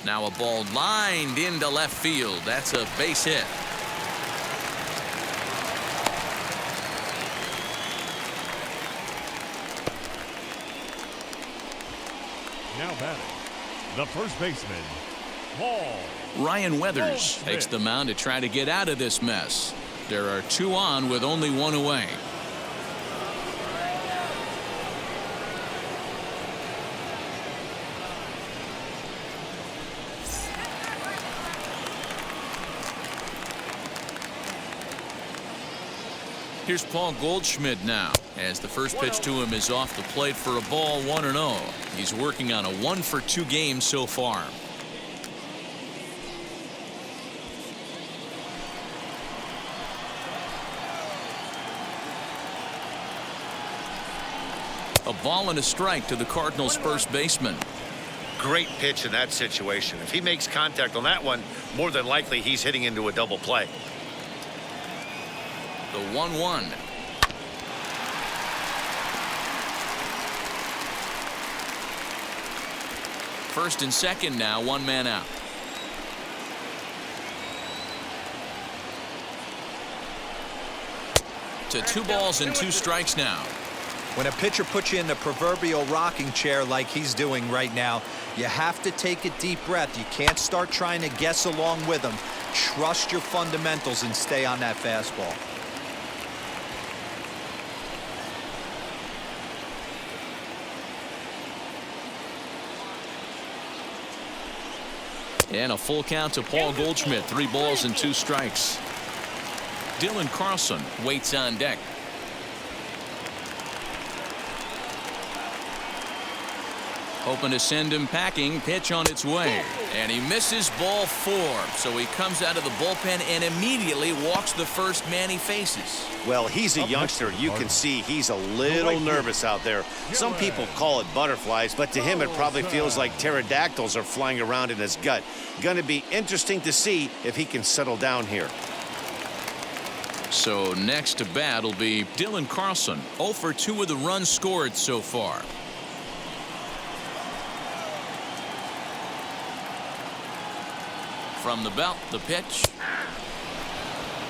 Now a ball lined into left field. That's a base hit. Now batting, the first baseman, Paul. Ryan Weathers Goldsmith takes the mound to try to get out of this mess. There are 2 on with only 1 away. Here's Paul Goldschmidt now, as the first pitch to him is off the plate for a ball, 1-0. He's working on a 1 for 2 game so far. A ball and a strike to the Cardinals' first baseman. Great pitch in that situation. If he makes contact on that one, more than likely he's hitting into a double play. The 1-1. First and second now, 1 man out. To 2 balls and 2 strikes now. When a pitcher puts you in the proverbial rocking chair like he's doing right now, you have to take a deep breath. You can't start trying to guess along with him. Trust your fundamentals and stay on that fastball. And a full count to Paul Goldschmidt. 3 balls and 2 strikes. Dylan Carlson waits on deck. Hoping to send him packing. Pitch on its way. And he misses ball 4. So he comes out of the bullpen and immediately walks the first man he faces. Well, he's a youngster. You can see he's a little nervous out there. Some people call it butterflies, but to him it probably feels like pterodactyls are flying around in his gut. Going to be interesting to see if he can settle down here. So next to bat will be Dylan Carlson. 0 for 2 with the runs scored so far. From the belt, the pitch.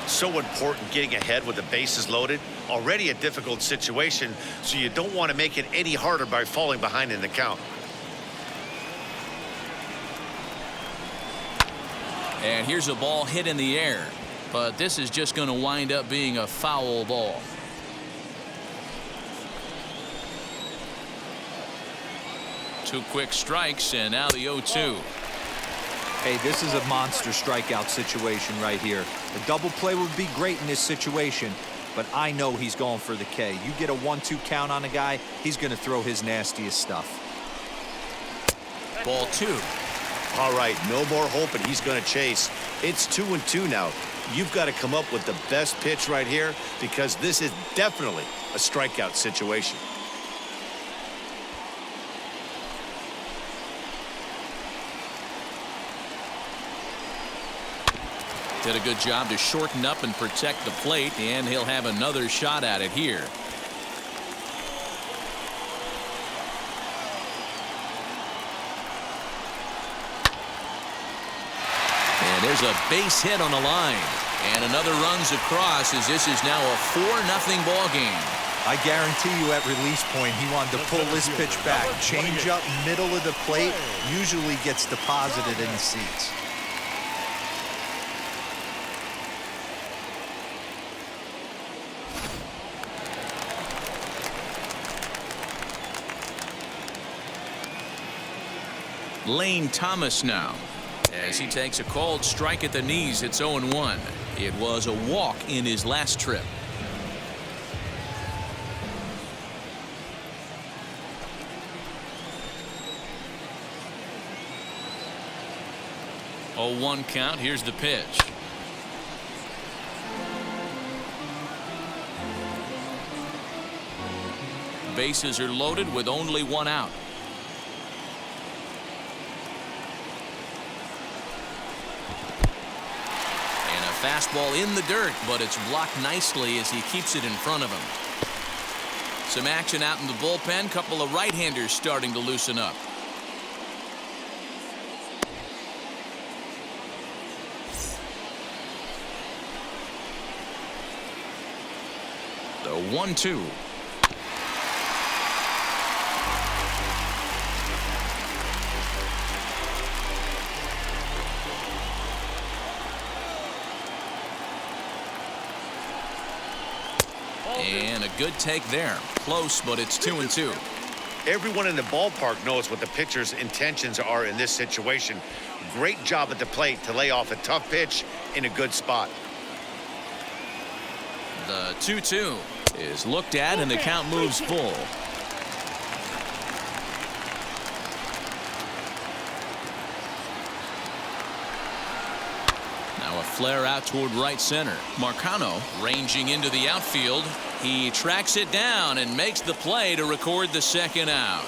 So important getting ahead with the bases loaded. Already a difficult situation, so you don't want to make it any harder by falling behind in the count. And here's a ball hit in the air. But this is just going to wind up being a foul ball. Two quick strikes, and now the 0-2. Hey, this is a monster strikeout situation right here. A double play would be great in this situation, but I know he's going for the K. You get a 1-2 count on a guy, he's going to throw his nastiest stuff. Ball 2. All right, no more hoping he's going to chase. It's 2-2 now. You've got to come up with the best pitch right here because this is definitely a strikeout situation. Did a good job to shorten up and protect the plate, and he'll have another shot at it here. And there's a base hit on the line. And another runs across as this is now a 4-0 ball game. I guarantee you at release point he wanted to pull this pitch back. Change up middle of the plate usually gets deposited in the seats. Lane Thomas now. As he takes a called strike at the knees, it's 0-1. It was a walk in his last trip. Oh, 1 count. Here's the pitch. Bases are loaded with only 1 out. Fastball in the dirt, but it's blocked nicely as he keeps it in front of him. Some action out in the bullpen. Couple of right-handers starting to loosen up. The 1-2. And a good take there. Close, but it's 2-2. Everyone in the ballpark knows what the pitcher's intentions are in this situation. Great job at the plate to lay off a tough pitch in a good spot. The 2-2 is looked at and the count moves full. Now a flare out toward right center. Marcano ranging into the outfield. He tracks it down and makes the play to record the second out.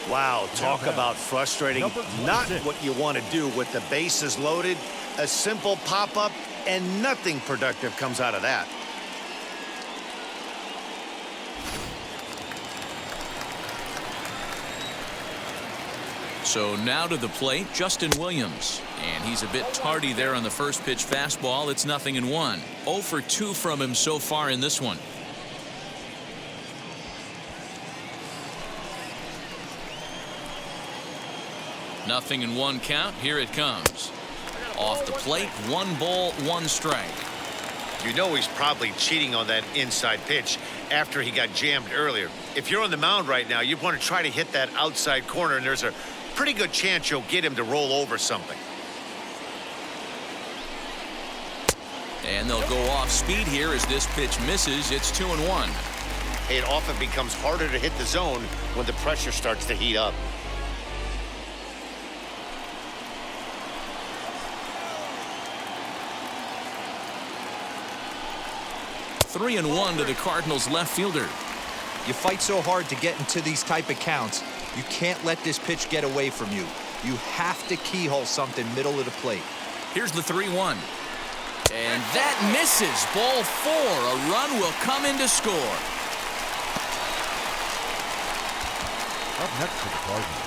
Wow, talk about frustrating. Not what you want to do with the bases loaded. A simple pop-up and nothing productive comes out of that. So now to the plate, Justin Williams. And he's a bit tardy there on the first pitch fastball. It's 0-1. 0 for 2 from him so far in this one. Nothing in 1 count. Here it comes. Off the plate, 1 ball, 1 strike. You know he's probably cheating on that inside pitch after he got jammed earlier. If you're on the mound right now, you want to try to hit that outside corner, and there's a pretty good chance you'll get him to roll over something. And they'll go off speed here as this pitch misses. It's 2-1. It often becomes harder to hit the zone when the pressure starts to heat up. 3-1 to the Cardinals left fielder. You fight so hard to get into these type of counts. You can't let this pitch get away from you. You have to keyhole something middle of the plate. Here's the 3-1. And that misses. Ball 4. A run will come in to score. Up next for the Cardinals.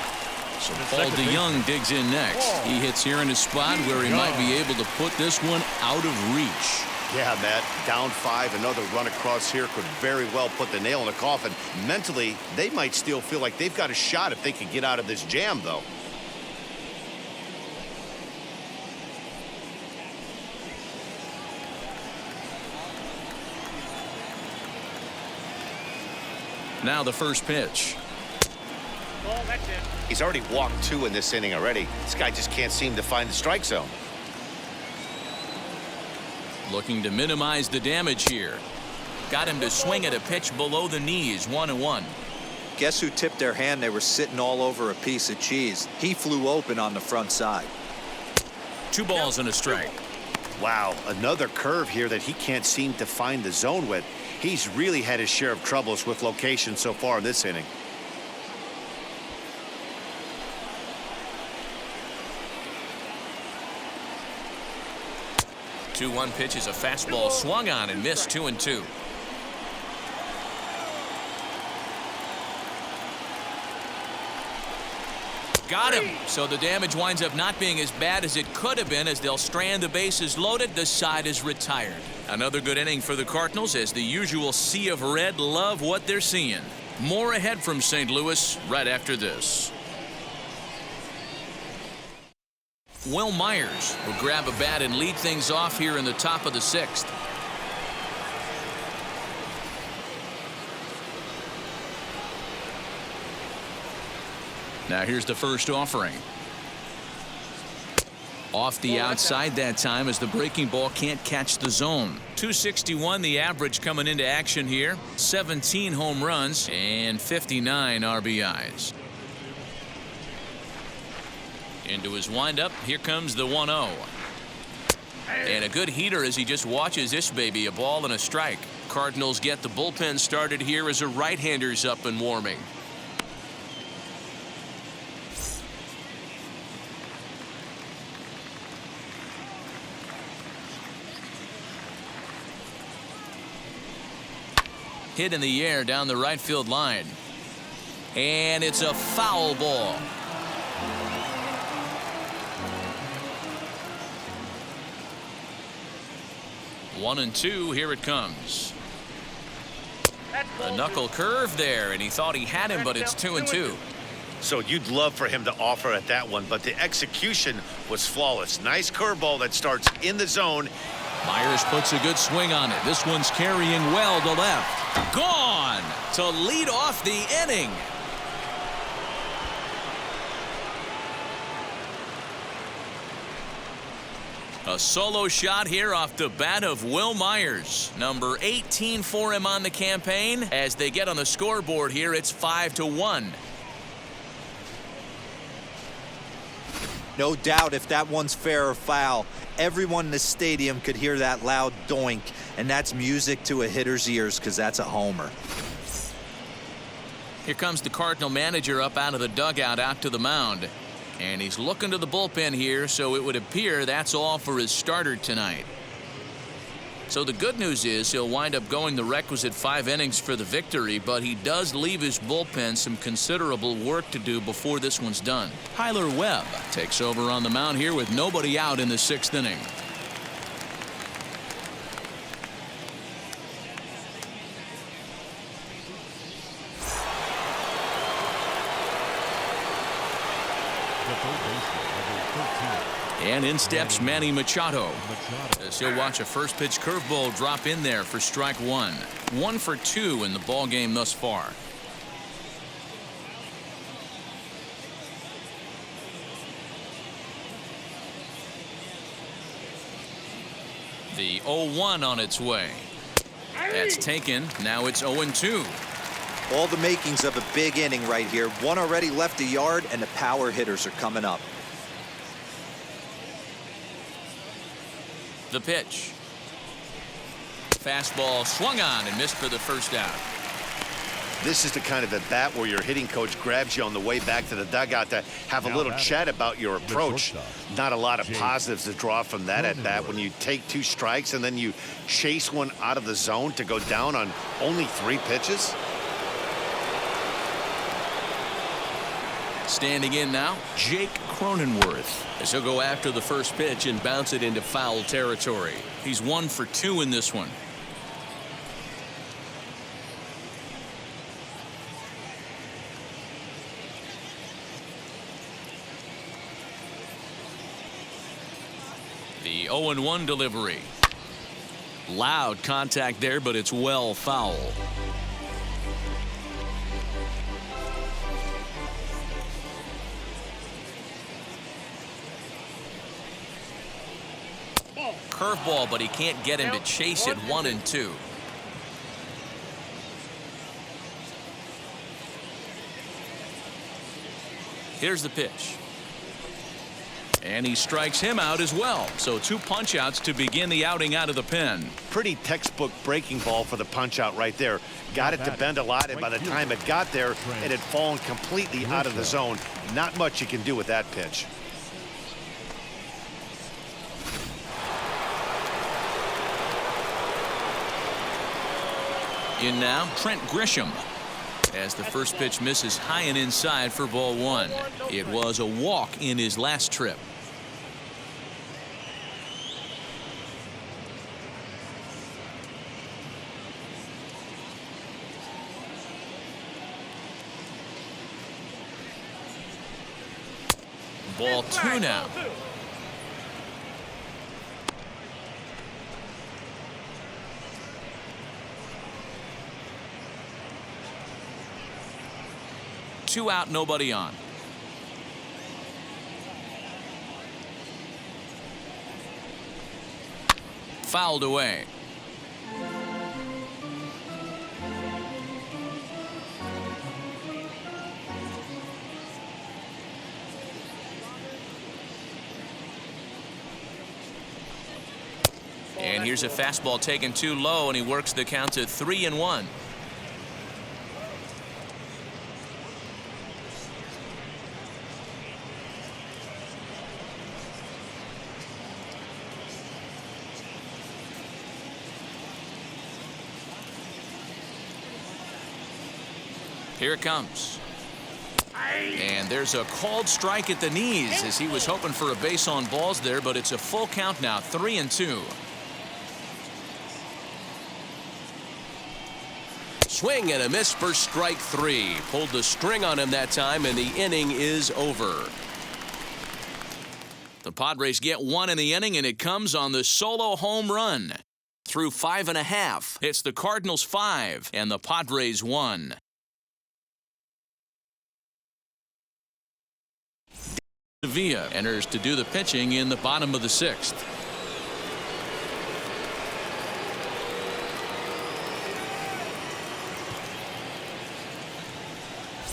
So Paul DeYoung digs in next. He hits here in a spot where he might be able to put this one out of reach. Yeah, Matt, down 5, another run across here could very well put the nail in the coffin. Mentally, they might still feel like they've got a shot if they can get out of this jam, though. Now the first pitch. He's already walked 2 in this inning already. This guy just can't seem to find the strike zone. Looking to minimize the damage here. Got him to swing at a pitch below the knees. 1-1. Guess who tipped their hand? They were sitting all over a piece of cheese. He flew open on the front side. 2 balls and a strike. Wow, another curve here that he can't seem to find the zone with. He's really had his share of troubles with location so far in this inning. The 2-1 pitch is a fastball swung on and missed. 2-2. Got him. So the damage winds up not being as bad as it could have been as they'll strand the bases loaded. The side is retired. Another good inning for the Cardinals as the usual sea of red love what they're seeing. More ahead from St. Louis right after this. Will Myers will grab a bat and lead things off here in the top of the 6th. Now here's the first offering. Off the outside that time as the breaking ball can't catch the zone. 261 the average coming into action here. 17 home runs and 59 RBIs. Into his windup. Here comes the 1-0. And a good heater as he just watches this baby. A ball and a strike. Cardinals get the bullpen started here as a right-hander's up and warming. Hit in the air down the right field line. And it's a foul ball. One and 2. Here it comes. A knuckle curve there, and he thought he had him, but it's 2-2. So you'd love for him to offer at that one, but the execution was flawless. Nice curveball that starts in the zone. Myers puts a good swing on it. This one's carrying well to left. Gone to lead off the inning. A solo shot here off the bat of Will Myers. Number 18 for him on the campaign. As they get on the scoreboard here, it's 5-1. No doubt if that one's fair or foul, everyone in the stadium could hear that loud doink, and that's music to a hitter's ears because that's a homer. Here comes the Cardinal manager up out of the dugout out to the mound. And he's looking to the bullpen here, so it would appear that's all for his starter tonight. So the good news is he'll wind up going the requisite 5 innings for the victory, but he does leave his bullpen some considerable work to do before this one's done. Tyler Webb takes over on the mound here with nobody out in the 6th inning. And in steps Manny Machado. As he'll watch a first pitch curveball drop in there for strike 1. 1 for 2 in the ball game thus far. The 0-1 on its way. That's taken. Now it's 0-2. All the makings of a big inning right here. One already left the yard, and the power hitters are coming up. The pitch. fastball swung on and missed for the first out. This is the kind of at bat where your hitting coach grabs you on the way back to the dugout to have a little chat about your approach. Not a lot of positives to draw from that at bat when you take 2 strikes and then you chase one out of the zone to go down on only 3 pitches. Standing in now, Jake Cronenworth, as he'll go after the first pitch and bounce it into foul territory. He's 1 for 2 in this one. The 0-1 delivery. Loud contact there, but it's well foul. Curveball, but he can't get him to chase it 1-2. Here's the pitch. And he strikes him out as well. So 2 punch outs to begin the outing out of the pen. Pretty textbook breaking ball for the punch out right there. Got it to bend a lot, and by the time it got there, it had fallen completely out of the zone. Not much you can do with that pitch. In now, Trent Grisham. As the first pitch misses high and inside for ball 1. It was a walk in his last trip. Ball 2 now. Two out, nobody on. Fouled away. And here's a fastball taken too low, and he works the count to 3-1. Here it comes. And there's a called strike at the knees as he was hoping for a base on balls there, but it's a full count now, 3-2. Swing and a miss for strike 3. Pulled the string on him that time, and the inning is over. The Padres get 1 in the inning, and it comes on the solo home run. Through 5.5, it's the Cardinals 5 and the Padres 1. Villa enters to do the pitching in the bottom of the 6th.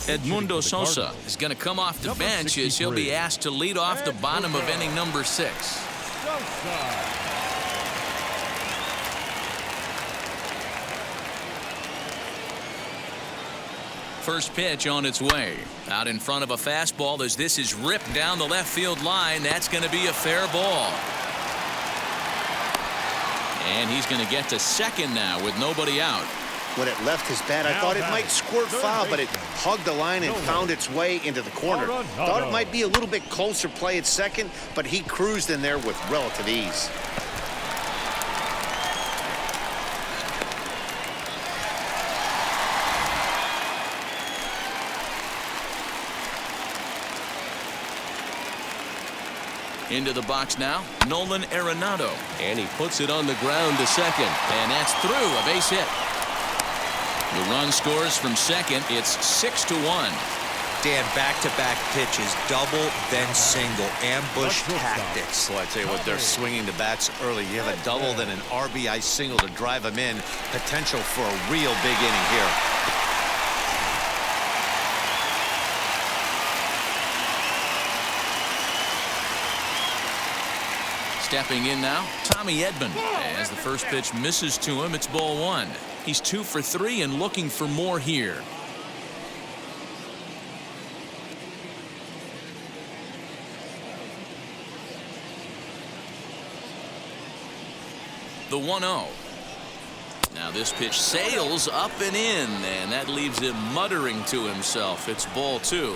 Edmundo Sosa is going to come off the bench as he'll be asked to lead off the bottom of inning number 6. First pitch on its way. Out in front of a fastball as this is ripped down the left field line. That's going to be a fair ball. And he's going to get to second now with nobody out. When it left his bat, I thought it might squirt foul, but it hugged the line and found its way into the corner. Thought it might be a little bit closer play at second, but he cruised in there with relative ease. Into the box now, Nolan Arenado. And he puts it on the ground to second. And that's through, a base hit. The run scores from second. It's 6-1. Dan, back-to-back pitches, double, then single, ambush tactics. Boy, I tell you what, they're swinging the bats early. You have a double, then an RBI single to drive them in. Potential for a real big inning here. Stepping in now, Tommy Edmond. As the first pitch misses to him, it's ball one. He's 2 for 3 and looking for more here. The 1-0. Now this pitch sails up and in, and that leaves him muttering to himself. It's ball 2.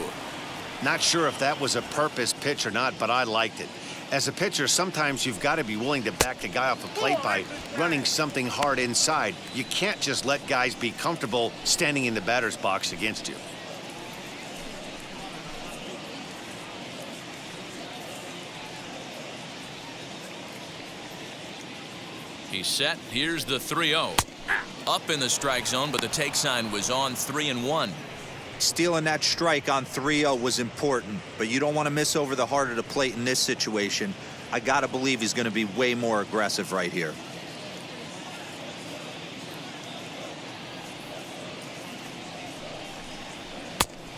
Not sure if that was a purpose pitch or not, but I liked it. As a pitcher, sometimes you've got to be willing to back the guy off the plate by running something hard inside. You can't just let guys be comfortable standing in the batter's box against you. He's set. Here's the 3-0. Up in the strike zone, but the take sign was on 3-1. Stealing that strike on 3-0 was important, but you don't want to miss over the heart of the plate in this situation. I got to believe he's going to be way more aggressive right here.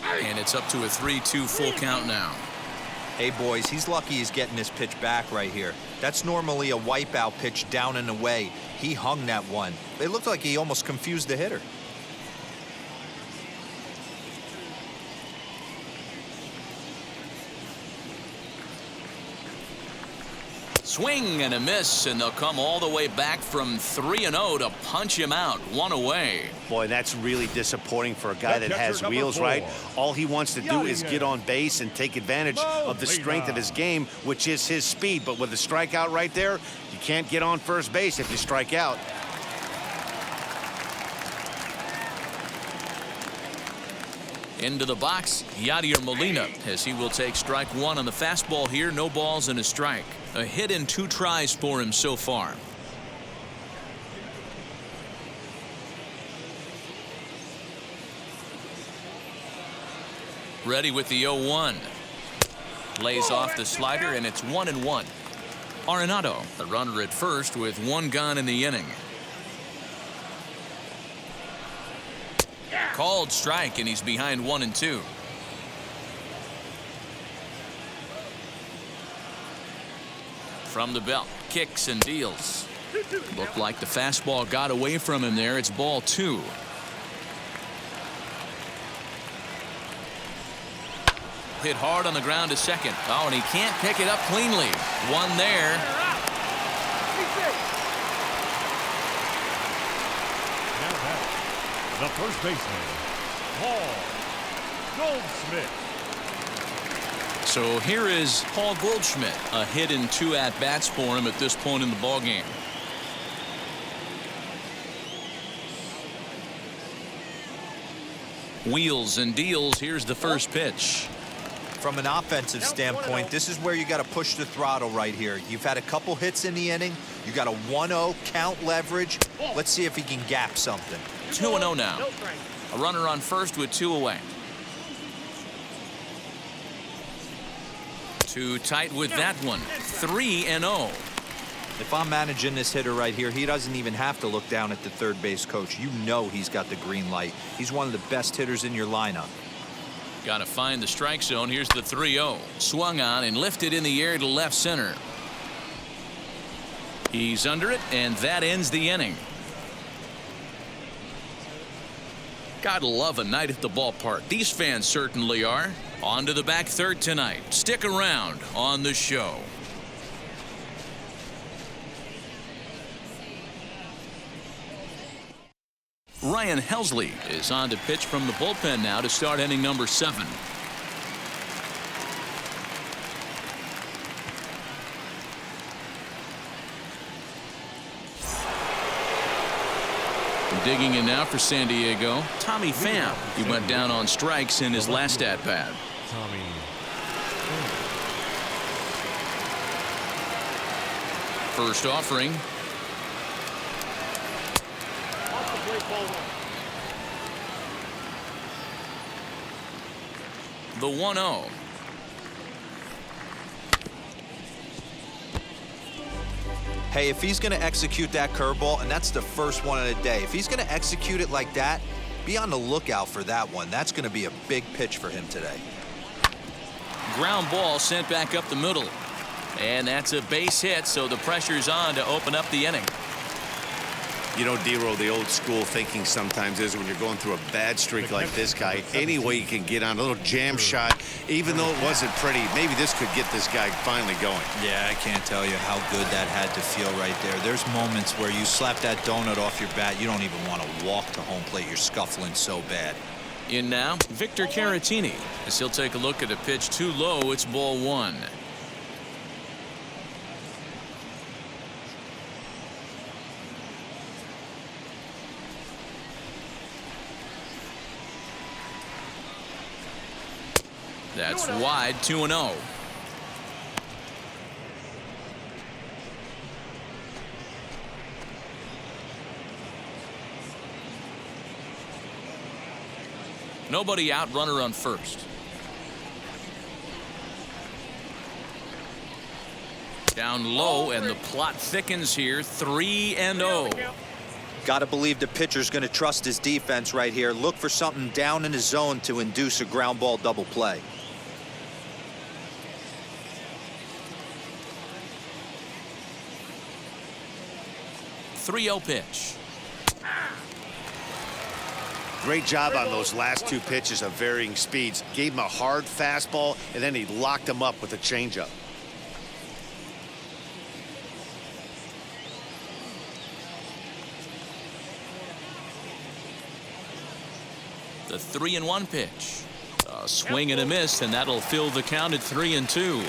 And it's up to a 3-2 full count now. Hey, boys, he's lucky he's getting this pitch back right here. That's normally a wipeout pitch down and away. He hung that one. It looked like he almost confused the hitter. Swing and a miss, and they'll come all the way back from 3-0 to punch him out. 1 away. Boy, that's really disappointing for a guy that has wheels, right? All he wants to do is get on base and take advantage of the strength of his game, which is his speed. But with a strikeout right there, you can't get on first base if you strike out. Into the box, Yadier Molina, as he will take strike 1 on the fastball here. No balls and a strike. A hit in 2 tries for him so far. Ready with the 0-1. Lays off the slider, and it's 1-1. Arenado, the runner at first with 1 gone in the inning. Called strike, and he's behind 1-2. From the belt, kicks and deals. Looked like the fastball got away from him there. It's ball 2. Hit hard on the ground to second. Oh, and he can't pick it up cleanly. 1 there. The first baseman, Paul Goldsmith. So here is Paul Goldschmidt, a hit in 2 at-bats for him at this point in the ballgame. Wheels and deals. Here's the first pitch. From an offensive standpoint, this is where you got to push the throttle right here. You've had a couple hits in the inning. You got a 1-0 count leverage. Let's see if he can gap something. 2-0 now. A runner on first with 2 away. Too tight with that one. 3-0. If I'm managing this hitter right here, he doesn't even have to look down at the third base coach. You know he's got the green light. He's one of the best hitters in your lineup. Got to find the strike zone. Here's the 3-0. Swung on and lifted in the air to left center. He's under it, and that ends the inning. Gotta love a night at the ballpark. These fans certainly are. On to the back third tonight. Stick around on the show. Ryan Helsley is on to pitch from the bullpen now to start inning number 7. Digging in now for San Diego, Tommy Pham. He went down on strikes in his last at-bat. Tommy. First offering. The 1-0. Hey, if he's going to execute that curveball, and that's the first one of the day, if he's going to execute it like that, be on the lookout for that one. That's going to be a big pitch for him today. Ground ball sent back up the middle. And that's a base hit, so the pressure's on to open up the inning. You know, D-Roll, the old school thinking sometimes is when you're going through a bad streak like this guy, any way you can get on a little jam shot, even though it wasn't pretty, maybe this could get this guy finally going. Yeah, I can't tell you how good that had to feel right there. There's moments where you slap that donut off your bat, you don't even want to walk to home plate. You're scuffling so bad. In now, Victor Caratini, as he'll take a look at a pitch too low. It's ball one. That's wide, 2-0. Nobody out, runner on first. Down low, and the plot thickens here, 3-0. Got to believe the pitcher's going to trust his defense right here. Look for something down in his zone to induce a ground ball double play. .30 pitch. Great job on those last two pitches of varying speeds. Gave him a hard fastball, and then he locked him up with a changeup. The 3-1 pitch. A swing and a miss, and that'll fill the count at 3-2.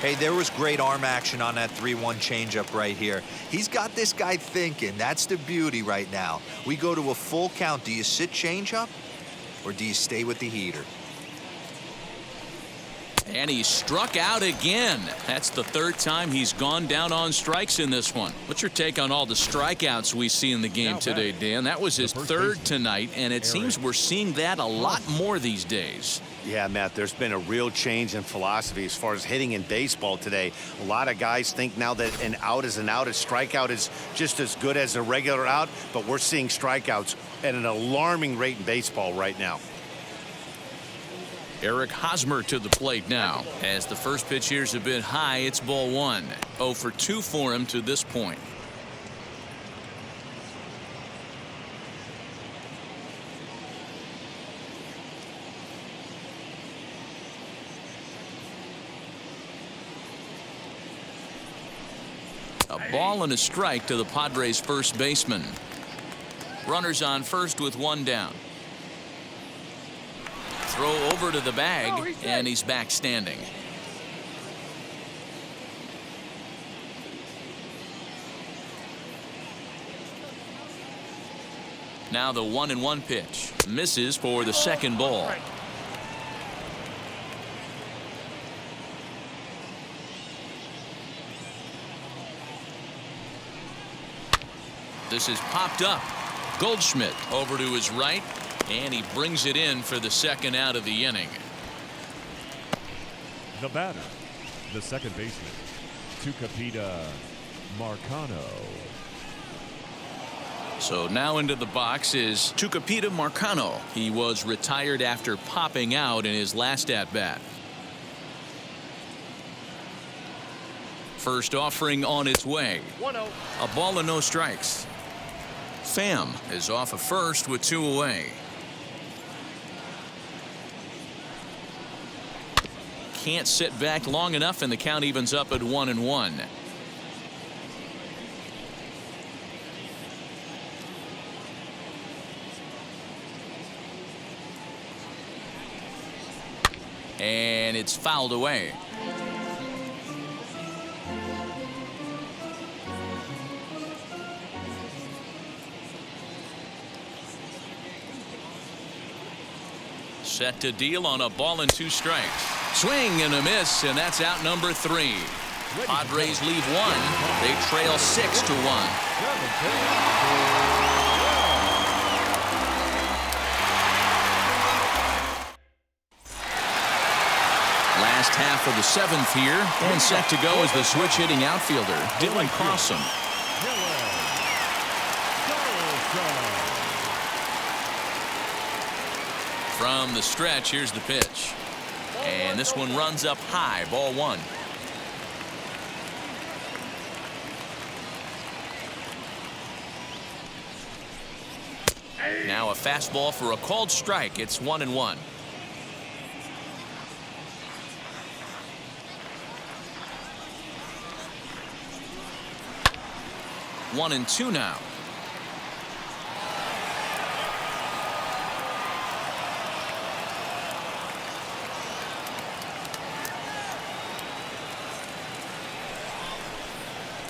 Hey, there was great arm action on that 3-1 changeup right here. He's got this guy thinking. That's the beauty right now. We go to a full count. Do you sit changeup or do you stay with the heater? And he struck out again. That's the third time he's gone down on strikes in this one. What's your take on all the strikeouts we see in the game today, Dan? That was his third tonight, and it seems we're seeing that a lot more these days. Yeah, Matt, there's been a real change in philosophy as far as hitting in baseball today. A lot of guys think now that an out is an out. A strikeout is just as good as a regular out, but we're seeing strikeouts at an alarming rate in baseball right now. Eric Hosmer to the plate now. As the first pitch here's a bit high, it's ball one. 0 for 2 for him to this point. A ball and a strike to the Padres first baseman. Runners on first with one down. Throw over to the bag, and he's back standing. Now the 1-1 pitch. Misses for the second ball. This is popped up. Goldsmith over to his right, and he brings it in for the second out of the inning. The batter, the second baseman, Tucupita Marcano. So now into the box is Tucupita Marcano. He was retired after popping out in his last at-bat. First offering on its way. 1-0. A ball and no strikes. Pham is off of first with 2 away. Can't sit back long enough, and the count evens up at 1-1. And it's fouled away. Set to deal on a ball and 2 strikes. Swing and a miss, and that's out number 3. Padres leave 1. They trail 6-1. Last half of the 7th here, and set to go is the switch-hitting outfielder, Dylan Carlson. From the stretch, here's the pitch. And this one runs up high, ball 1. Now a fastball for a called strike. It's 1-1. One and two now.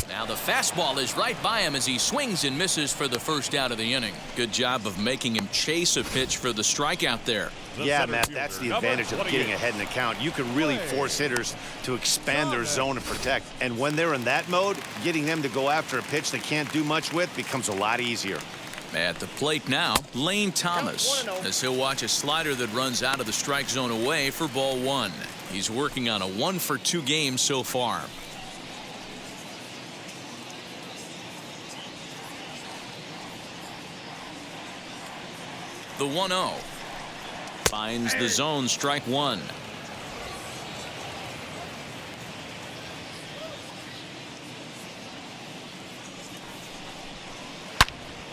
Now the fastball is right by him as he swings and misses for the first out of the inning. Good job of making him chase a pitch for the strikeout there. Yeah, Matt, that's the advantage of getting ahead in the count. You can really force hitters to expand their zone and protect. And when they're in that mode, getting them to go after a pitch they can't do much with becomes a lot easier. At the plate now, Lane Thomas, as he'll watch a slider that runs out of the strike zone away for ball one. He's working on a 1-for-2 game so far. The 1-0. Finds the zone, strike one.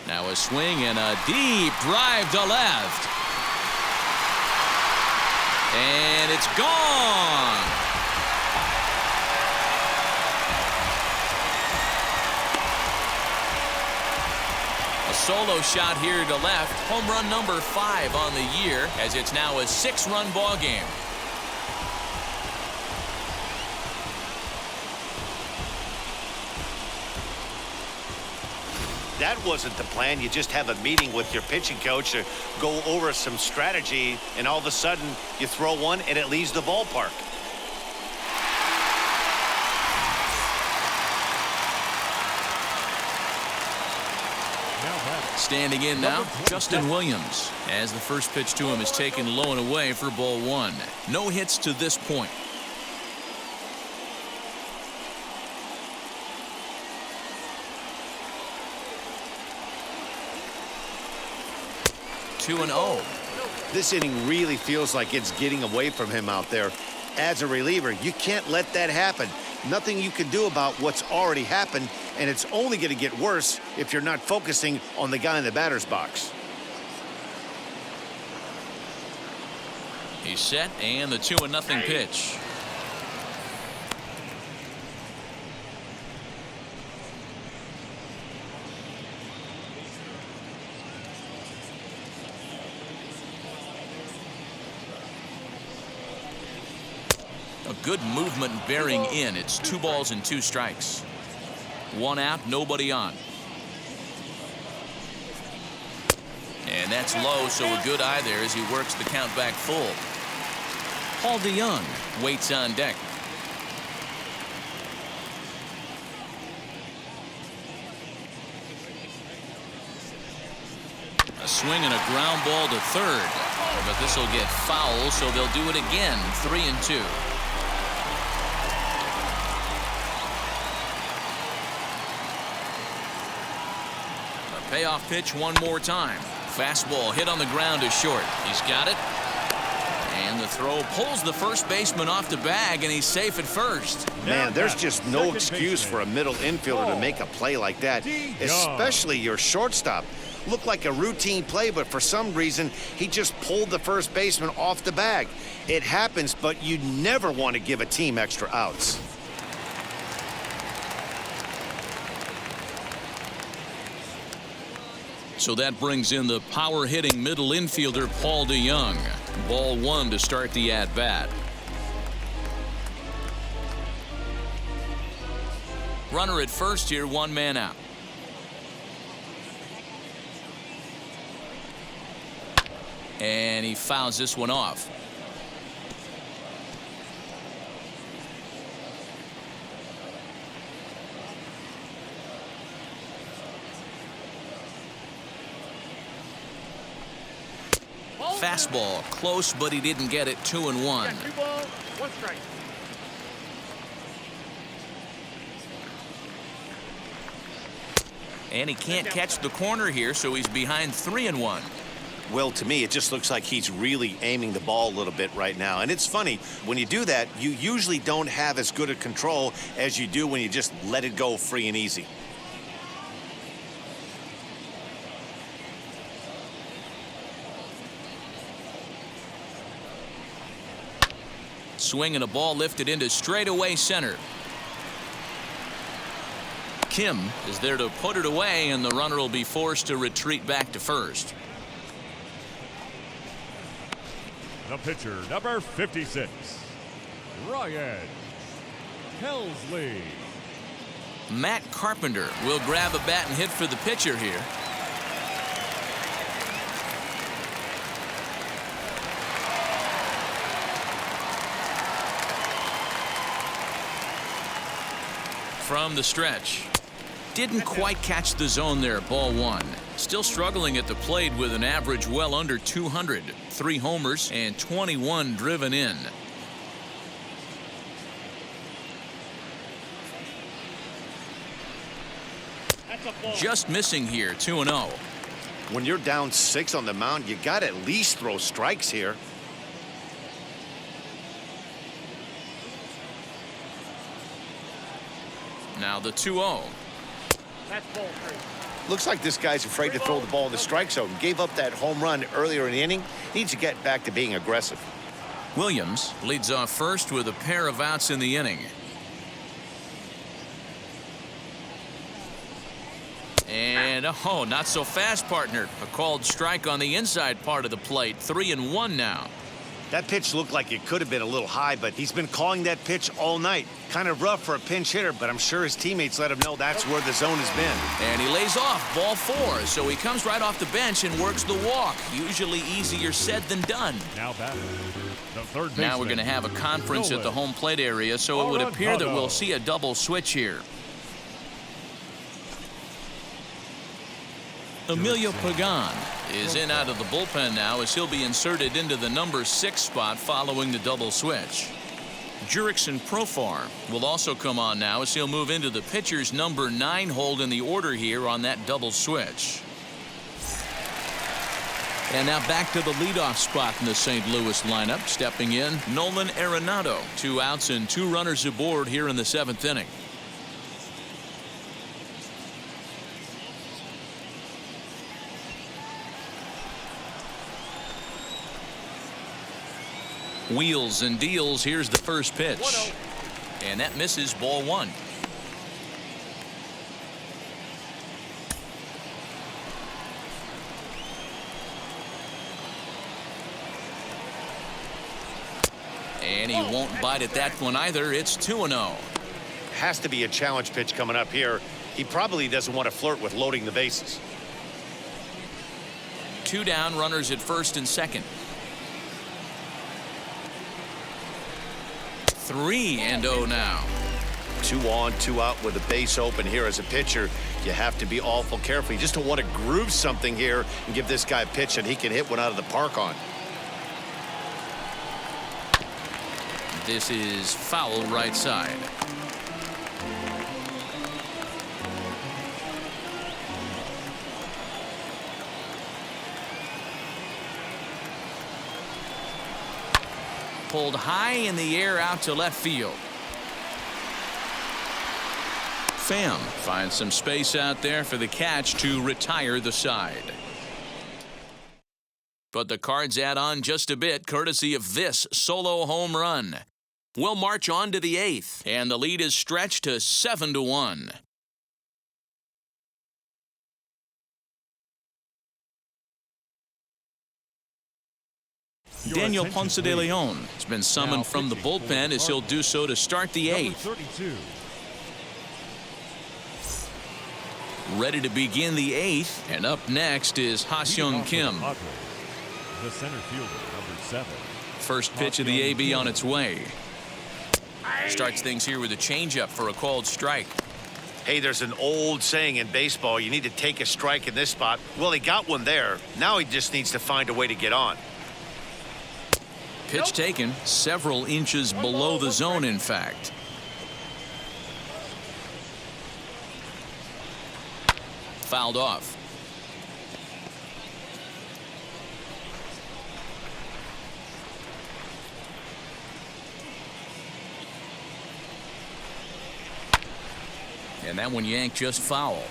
Now a swing and a deep drive to left. And it's gone. A solo shot here to left. Home run number 5 on the year, as it's now a 6-run ball game. That wasn't the plan. You just have a meeting with your pitching coach to go over some strategy, and all of a sudden you throw one and it leaves the ballpark. Standing in now, Justin Williams, as the first pitch to him is taken low and away for ball one. No hits to this point. Two and 0. This inning really feels like it's getting away from him out there. As a reliever, you can't let that happen. Nothing you can do about what's already happened, and it's only going to get worse if you're not focusing on the guy in the batter's box. He's set, and the 2-0 pitch. A good movement bearing in. It's 2 balls and 2 strikes. 1 out, nobody on. And that's low, so a good eye there as he works the count back full. Paul DeYoung waits on deck. A swing and a ground ball to third. But this will get foul, so they'll do it again. 3-2. Payoff pitch one more time. Fastball hit on the ground to short. He's got it. And the throw pulls the first baseman off the bag, and he's safe at first. Man, there's just no excuse for a middle infielder to make a play like that, especially your shortstop. Looked like a routine play, but for some reason, he just pulled the first baseman off the bag. It happens, but you never want to give a team extra outs. So that brings in the power-hitting middle infielder Paul DeYoung. Ball one to start the at-bat. Runner at first here, 1 man out. And he fouls this one off. Fastball close, but he didn't get it. 2-1. 2 balls, 1 strike. And he can't catch the corner here, so he's behind 3-1. Well, to me, it just looks like he's really aiming the ball a little bit right now. And it's funny, when you do that, you usually don't have as good a control as you do when you just let it go free and easy. Swing and a ball lifted into straightaway center. Kim is there to put it away, and the runner will be forced to retreat back to first. The pitcher, number 56, Ryan Helsley. Matt Carpenter will grab a bat and hit for the pitcher here. From the stretch. Didn't quite catch the zone there. Ball one. Still struggling at the plate with an average well under 200. 3 homers and 21 driven in. Just missing here. 2-0. When you're down 6 on the mound, you got to at least throw strikes here. Now the 2-0. That's ball 3. Looks like this guy's afraid to throw the ball in the strike zone. Gave up that home run earlier in the inning. Needs to get back to being aggressive. Williams leads off first with a pair of outs in the inning. And oh, not so fast, partner. A called strike on the inside part of the plate. 3-1 now. That pitch looked like it could have been a little high, but he's been calling that pitch all night. Kind of rough for a pinch hitter, but I'm sure his teammates let him know that's where the zone has been. And he lays off. Ball 4. So he comes right off the bench and works the walk. Usually easier said than done. Now batting, the third baseman. Now we're going to have a conference at the home plate area, so it would appear that we'll see a double switch here. Emilio Pagan is in out of the bullpen now as he'll be inserted into the number 6 spot following the double switch. Jurickson Profar will also come on now as he'll move into the pitcher's number 9 hold in the order here on that double switch. And now back to the leadoff spot in the St. Louis lineup. Stepping in, Nolan Arenado. 2 outs and 2 runners aboard here in the 7th inning. Wheels and deals. Here's the first pitch. 1-0. And that misses. Ball 1. And he won't bite at that one either. It's 2-0. Has to be a challenge pitch coming up here. He probably doesn't want to flirt with loading the bases. 2 down, runners at first and second. 3-0 now. 2 on, 2 out with a base open here as a pitcher. You have to be awful careful. You just don't want to groove something here and give this guy a pitch that he can hit one out of the park on. This is foul right side. Pulled high in the air out to left field. Pham finds some space out there for the catch to retire the side. But the Cards add on just a bit courtesy of this solo home run. We'll march on to the 8th, and the lead is stretched to 7-1. Daniel Ponce de Leon has been summoned from the bullpen as he'll do so to start the 8th. Ready to begin the 8th, and up next is Ha-Seong Kim. The center fielder, number 7. First pitch of the AB on its way. Starts things here with a changeup for a called strike. Hey, there's an old saying in baseball, you need to take a strike in this spot. Well, he got one there. Now he just needs to find a way to get on. Pitch taken several inches below the zone, in fact. Fouled off. And that one yanked just foul.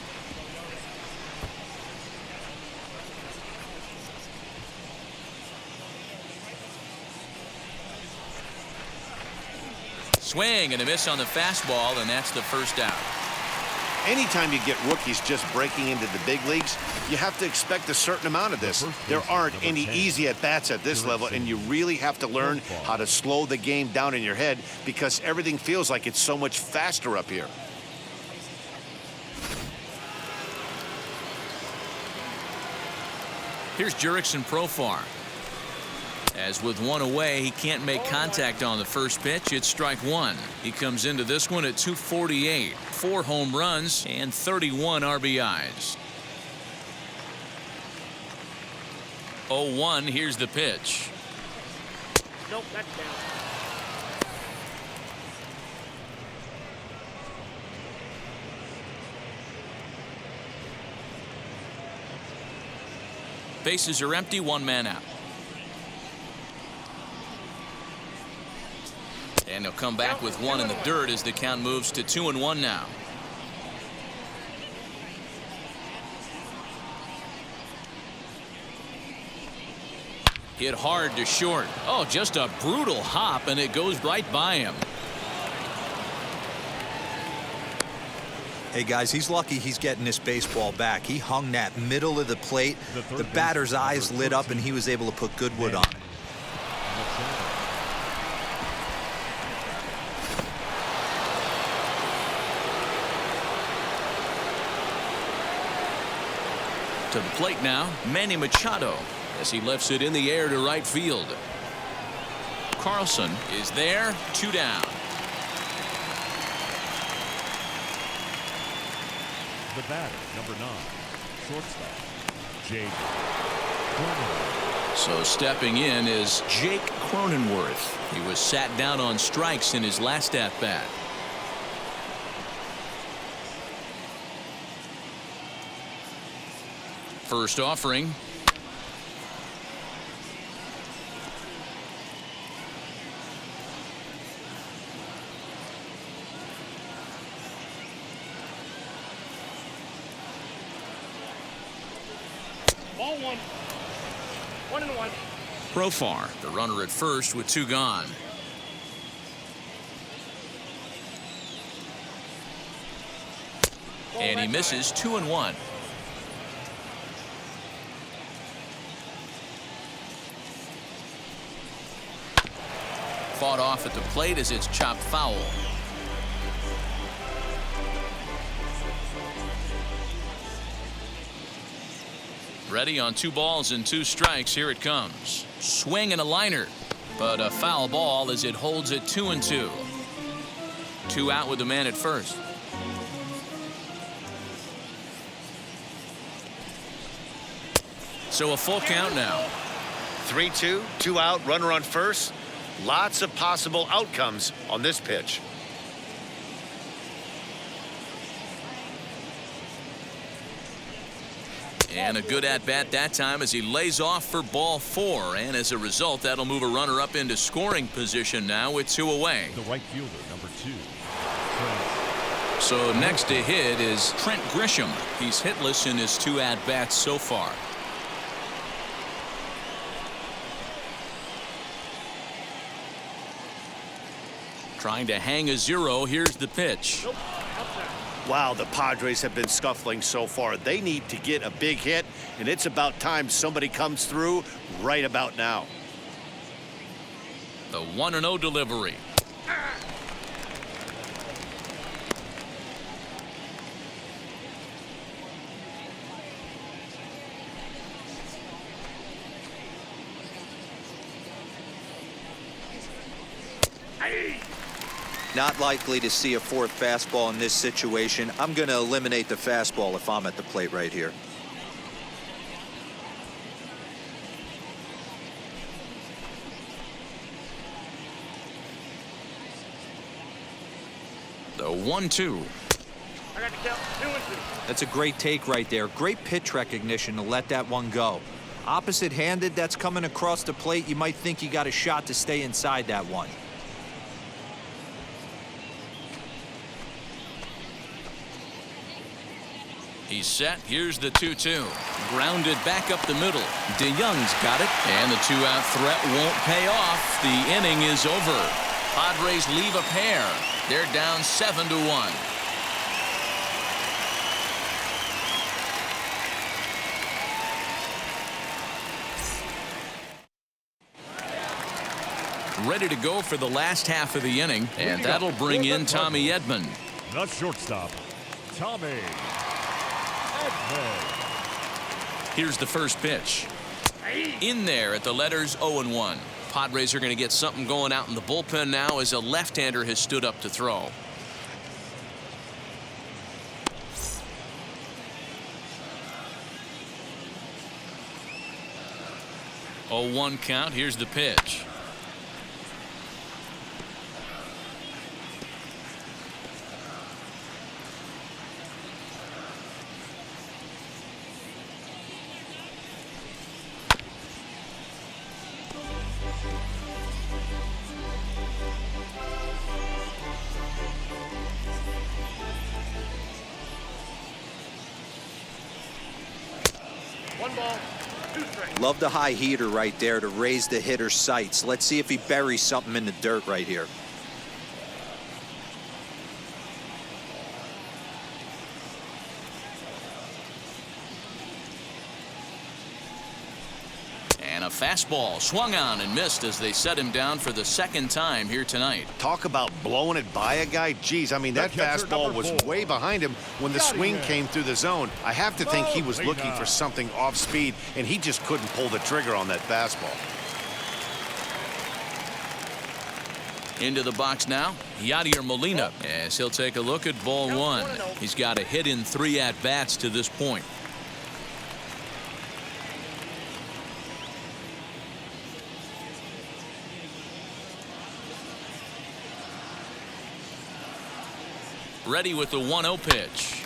swing and a miss on the fastball, and that's the first out. Anytime you get rookies just breaking into the big leagues, you have to expect a certain amount of this. There aren't any easy at-bats at this level, and you really have to learn how to slow the game down in your head because everything feels like it's so much faster up here. Here's Jurickson Profar. As with one away, he can't make contact on the first pitch. It's strike one. He comes into this one at 248. 4 home runs and 31 RBIs. 0-1. Here's the pitch. Nope, that's down. Bases are empty. 1 man out. And he'll come back with 1 in the dirt as the count moves to 2-1 now. Hit hard to short. Oh, just a brutal hop, and it goes right by him. Hey, guys, he's lucky he's getting this baseball back. He hung that middle of the plate. The batter's eyes lit up, and he was able to put good wood on it. To the plate now, Manny Machado, as he lifts it in the air to right field. Carlson is there, 2 down. The batter, number 9, shortstop, Jake Cronenworth. So stepping in is Jake Cronenworth. He was sat down on strikes in his last at-bat. First offering. Ball 1. 1-1. Profar, the runner at first with 2 gone. And he misses 2-1. Fought off at the plate as it's chopped foul. Ready on 2 balls and 2 strikes. Here it comes. Swing and a liner, but a foul ball as it holds it 2-2. 2 out with the man at first. So a full count now. 3-2, 2 out, runner on first. Lots of possible outcomes on this pitch. And a good at-bat that time as he lays off for ball 4. And as a result, that'll move a runner up into scoring position now with 2 away. The right fielder, number 2. So next to hit is Trent Grisham. He's hitless in his 2 at-bats so far. Trying to hang a 0. Here's the pitch. Nope, outside. Wow, the Padres have been scuffling so far. They need to get a big hit, and it's about time somebody comes through right about now. The 1-0 delivery. Not likely to see a 4th fastball in this situation. I'm going to eliminate the fastball if I'm at the plate right here. The 1-2. I got the count. 2-2. That's a great take right there. Great pitch recognition to let that one go. Opposite-handed, that's coming across the plate. You might think you got a shot to stay inside that one. He's set. Here's the 2-2. Grounded back up the middle. DeYoung's got it. And the 2-out threat won't pay off. The inning is over. Padres leave a pair. They're down 7-1. Ready to go for the last half of the inning, and that'll bring in Tommy Edmond. The shortstop, Tommy Edmond. Here's the first pitch. In there at the letters 0-1. Padres are going to get something going out in the bullpen now as a left-hander has stood up to throw. Oh, 1 count. Here's the pitch. Love the high heater right there to raise the hitter's sights. Let's see if he buries something in the dirt right here. And a fastball swung on and missed as they set him down for the second time here tonight. Talk about blowing it by a guy. Geez, I mean, that fastball was way behind him when the swing came through the zone. I have to think he was looking for something off speed, and he just couldn't pull the trigger on that fastball. Into the box now, Yadier Molina, as he'll take a look at ball 1. He's got a hit in 3 at-bats to this point. Ready with the 1-0 pitch.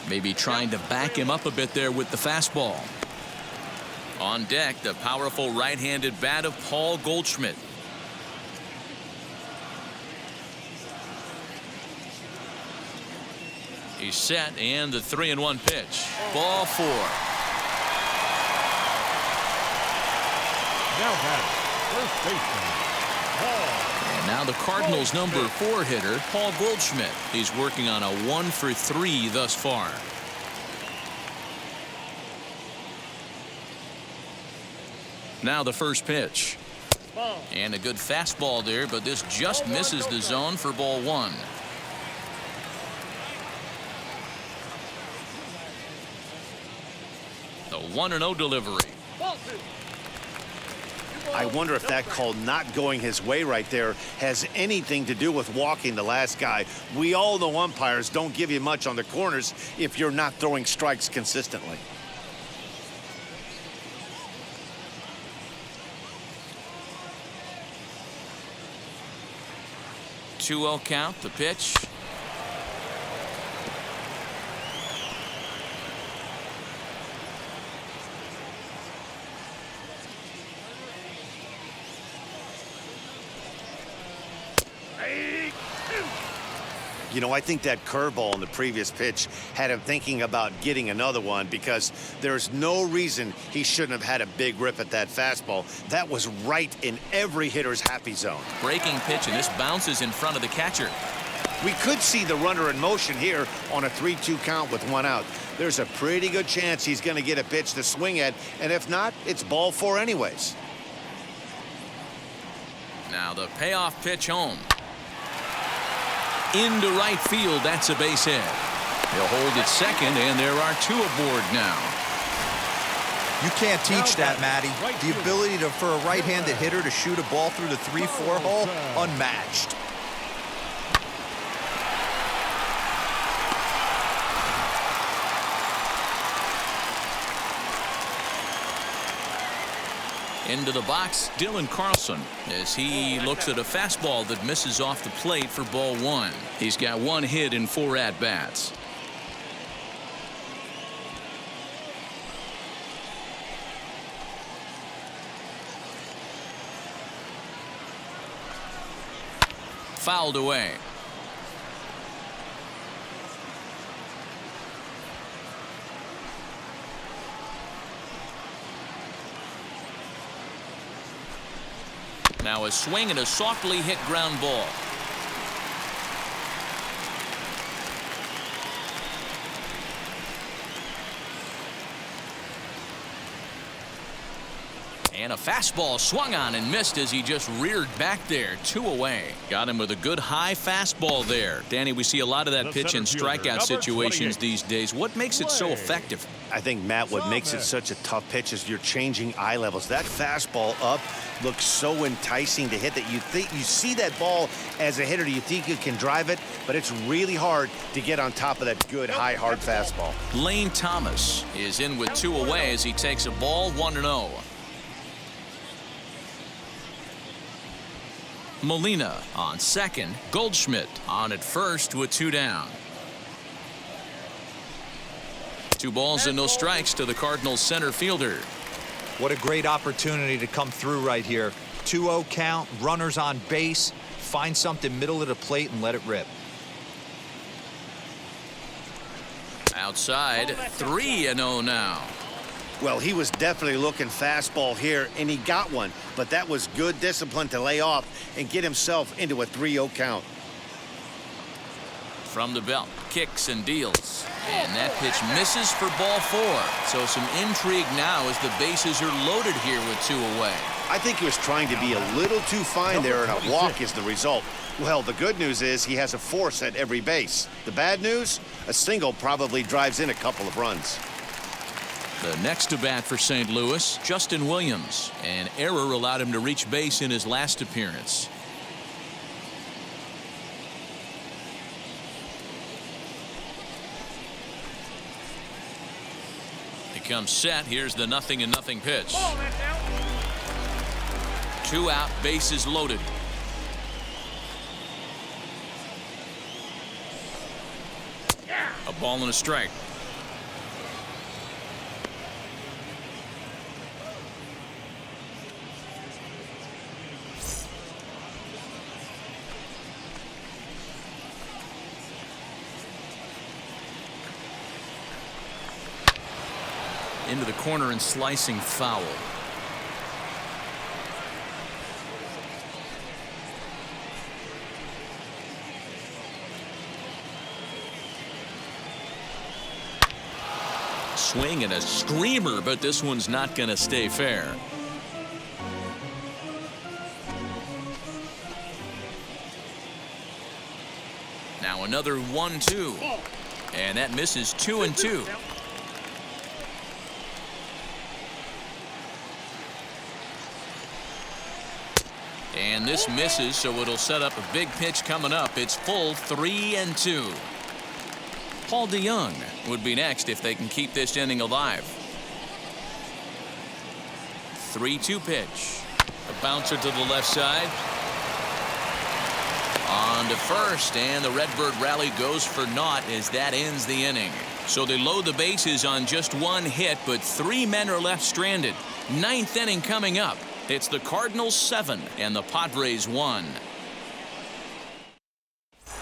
Maybe trying to back him up a bit there with the fastball. On deck, the powerful right-handed bat of Paul Goldschmidt. He's set, and the 3-1 pitch. Ball 4. Now batting, first baseman, Paul. And now the Cardinals' number 4 hitter, Paul Goldschmidt. He's working on a 1-for-3 thus far. Now the first pitch. And a good fastball there, but this just misses the zone for ball 1. The 1-0 delivery. I wonder if that call not going his way right there has anything to do with walking the last guy. We all know umpires don't give you much on the corners if you're not throwing strikes consistently. 2-0 count, the pitch. You know, I think that curveball in the previous pitch had him thinking about getting another one, because there's no reason he shouldn't have had a big rip at that fastball. That was right in every hitter's happy zone. Breaking pitch, and this bounces in front of the catcher. We could see the runner in motion here on a 3-2 count with 1 out. There's a pretty good chance he's going to get a pitch to swing at, and if not, it's ball 4 anyways. Now the payoff pitch home. Into right field, that's a base hit. He'll hold it second, and there are 2 aboard now. You can't teach that, Matty. The ability for a right-handed hitter to shoot a ball through the 3-4 hole, unmatched. Into the box, Dylan Carlson, as he looks at a fastball that misses off the plate for ball 1. He's got 1 hit in 4 at-bats. fouled away. Now a swing and a softly hit ground ball. And a fastball swung on and missed as he just reared back there. 2 away. Got him with a good high fastball there. Danny, we see a lot of that pitch in strikeout situations these days. What makes it so effective? I think, Matt, what makes it such a tough pitch is you're changing eye levels. That fastball up looks so enticing to hit that you see that ball as a hitter. You think you can drive it, but it's really hard to get on top of that good high hard fastball. Lane Thomas is in with 2 away as he takes a ball 1-0. Molina on second. Goldsmith on at first with 2 down. 2 balls and no strikes to the Cardinals center fielder. What a great opportunity to come through right here. 2-0 count, runners on base. Find something middle of the plate and let it rip. Outside, 3-0 now. Well, he was definitely looking fastball here, and he got one. But that was good discipline to lay off and get himself into a 3-0 count. From the belt, kicks and deals. And that pitch misses for ball 4. So some intrigue now as the bases are loaded here with 2 away. I think he was trying to be a little too fine there, and a walk is the result. Well, the good news is he has a force at every base. The bad news? A single probably drives in a couple of runs. The next to bat for St. Louis, Justin Williams. An error allowed him to reach base in his last appearance. He comes set. Here's the 0-0 pitch. 2 out, bases loaded. A ball and a strike. Into the corner and slicing foul. Swing and a screamer, but this one's not going to stay fair. Now another 1-2. And that misses 2-2. And this misses, so it'll set up a big pitch coming up. It's full 3-2. Paul DeYoung would be next if they can keep this inning alive. 3-2 pitch. A bouncer to the left side. On to first, and the Redbird rally goes for naught as that ends the inning. So they load the bases on just 1 hit, but 3 men are left stranded. 9th inning coming up. It's the Cardinals 7 and the Padres 1.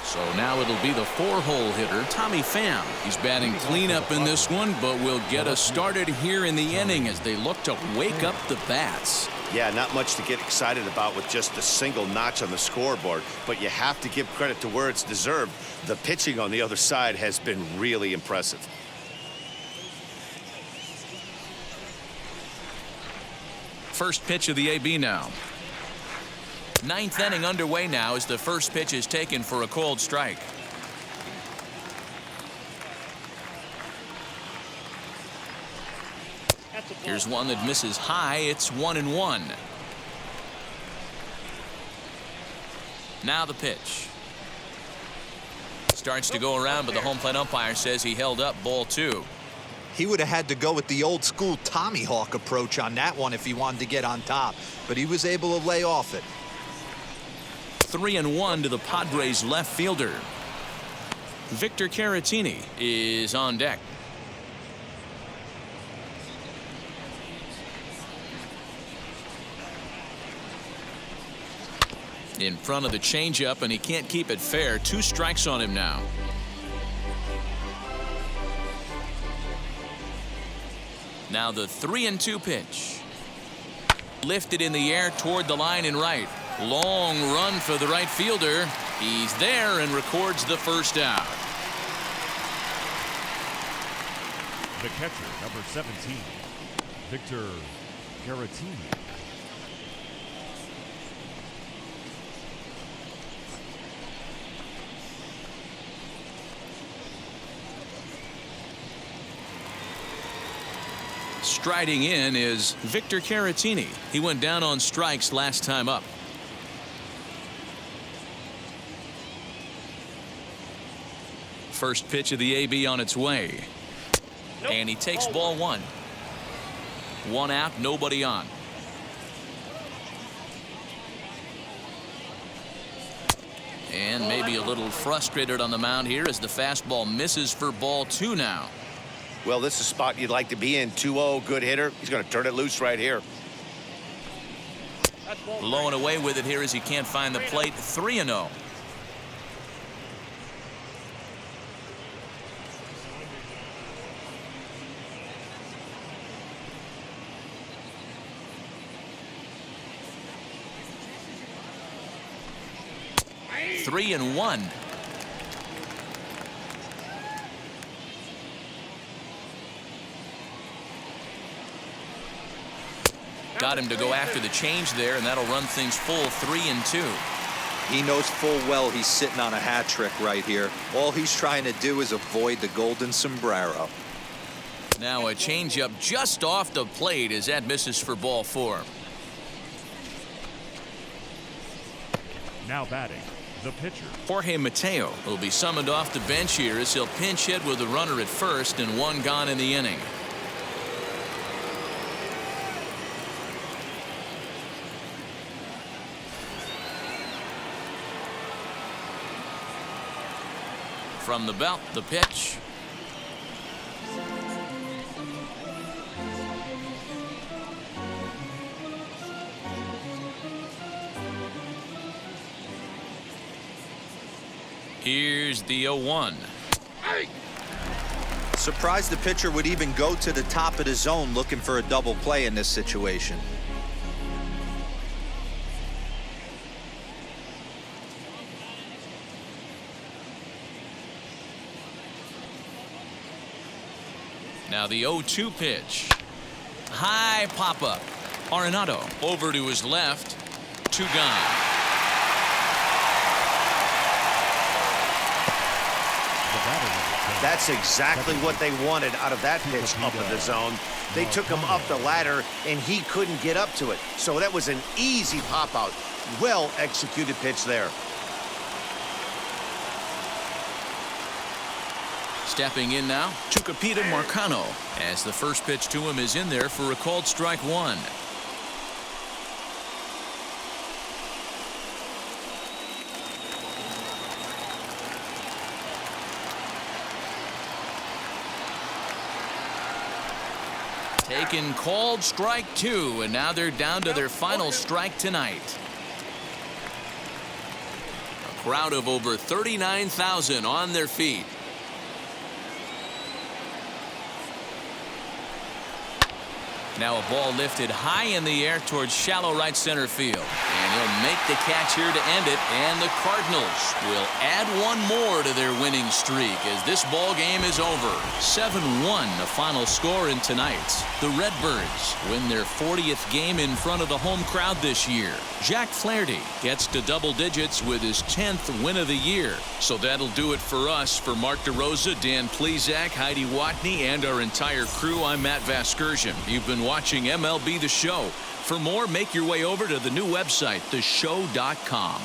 So now it'll be the 4-hole hitter, Tommy Pham. He's batting cleanup in this one, but will get us started here in the inning as they look to wake up the bats. Yeah, not much to get excited about with just a single notch on the scoreboard, but you have to give credit to where it's deserved. The pitching on the other side has been really impressive. First pitch of the AB now. 9th inning underway now as the first pitch is taken for a cold strike. Here's one that misses high. It's 1-1. Now the pitch. Starts to go around, but the home plate umpire says he held up ball 2. He would have had to go with the old school Tommy Hawk approach on that one if he wanted to get on top, but he was able to lay off it. 3-1 to the Padres left fielder. Victor Caratini is on deck. In front of the changeup, and he can't keep it fair. 2 strikes on him now. Now the 3-2 pitch. Lifted in the air toward the line in right. Long run for the right fielder. He's there and records the first out. The catcher, number 17, Victor Caratini. Striding in is Victor Caratini. He went down on strikes last time up. First pitch of the AB on its way. And he takes ball 1. 1 out, nobody on. And maybe a little frustrated on the mound here as the fastball misses for ball 2 now. Well, this is a spot you'd like to be in. 2-0, good hitter. He's going to turn it loose right here. Low and away with it here as he can't find the plate. 3-0. Three and 1. Got him to go after the change there, and that'll run things full 3-2. He knows full well he's sitting on a hat trick right here. All he's trying to do is avoid the golden sombrero. Now a changeup just off the plate as that misses for ball 4. Now batting, the pitcher. Jorge Mateo will be summoned off the bench here as he'll pinch hit with a runner at first and 1 gone in the inning. From the belt, the pitch. Here's the 0-1. Surprised the pitcher would even go to the top of the zone looking for a double play in this situation. Now the 0-2 pitch. High pop-up. Arenado over to his left. 2 gone. That's exactly what they wanted out of that pitch up in the zone. They took him up the ladder, and he couldn't get up to it. So that was an easy pop-out. Well-executed pitch there. Stepping in now, Tucupita Marcano, as the first pitch to him is in there for a called strike 1. Taken called strike 2, and now they're down to their final strike tonight. A crowd of over 39,000 on their feet. Now a ball lifted high in the air towards shallow right center field. And he'll make the catch here to end it. And the Cardinals will add 1 more to their winning streak as this ball game is over. 7-1 the final score in tonight's. The Redbirds win their 40th game in front of the home crowd this year. Jack Flaherty gets to double digits with his 10th win of the year. So that'll do it for us. For Mark DeRosa, Dan Plesac, Heidi Watney, and our entire crew, I'm Matt Vasgersian. You've been watching MLB The Show. For more, make your way over to the new website, theshow.com.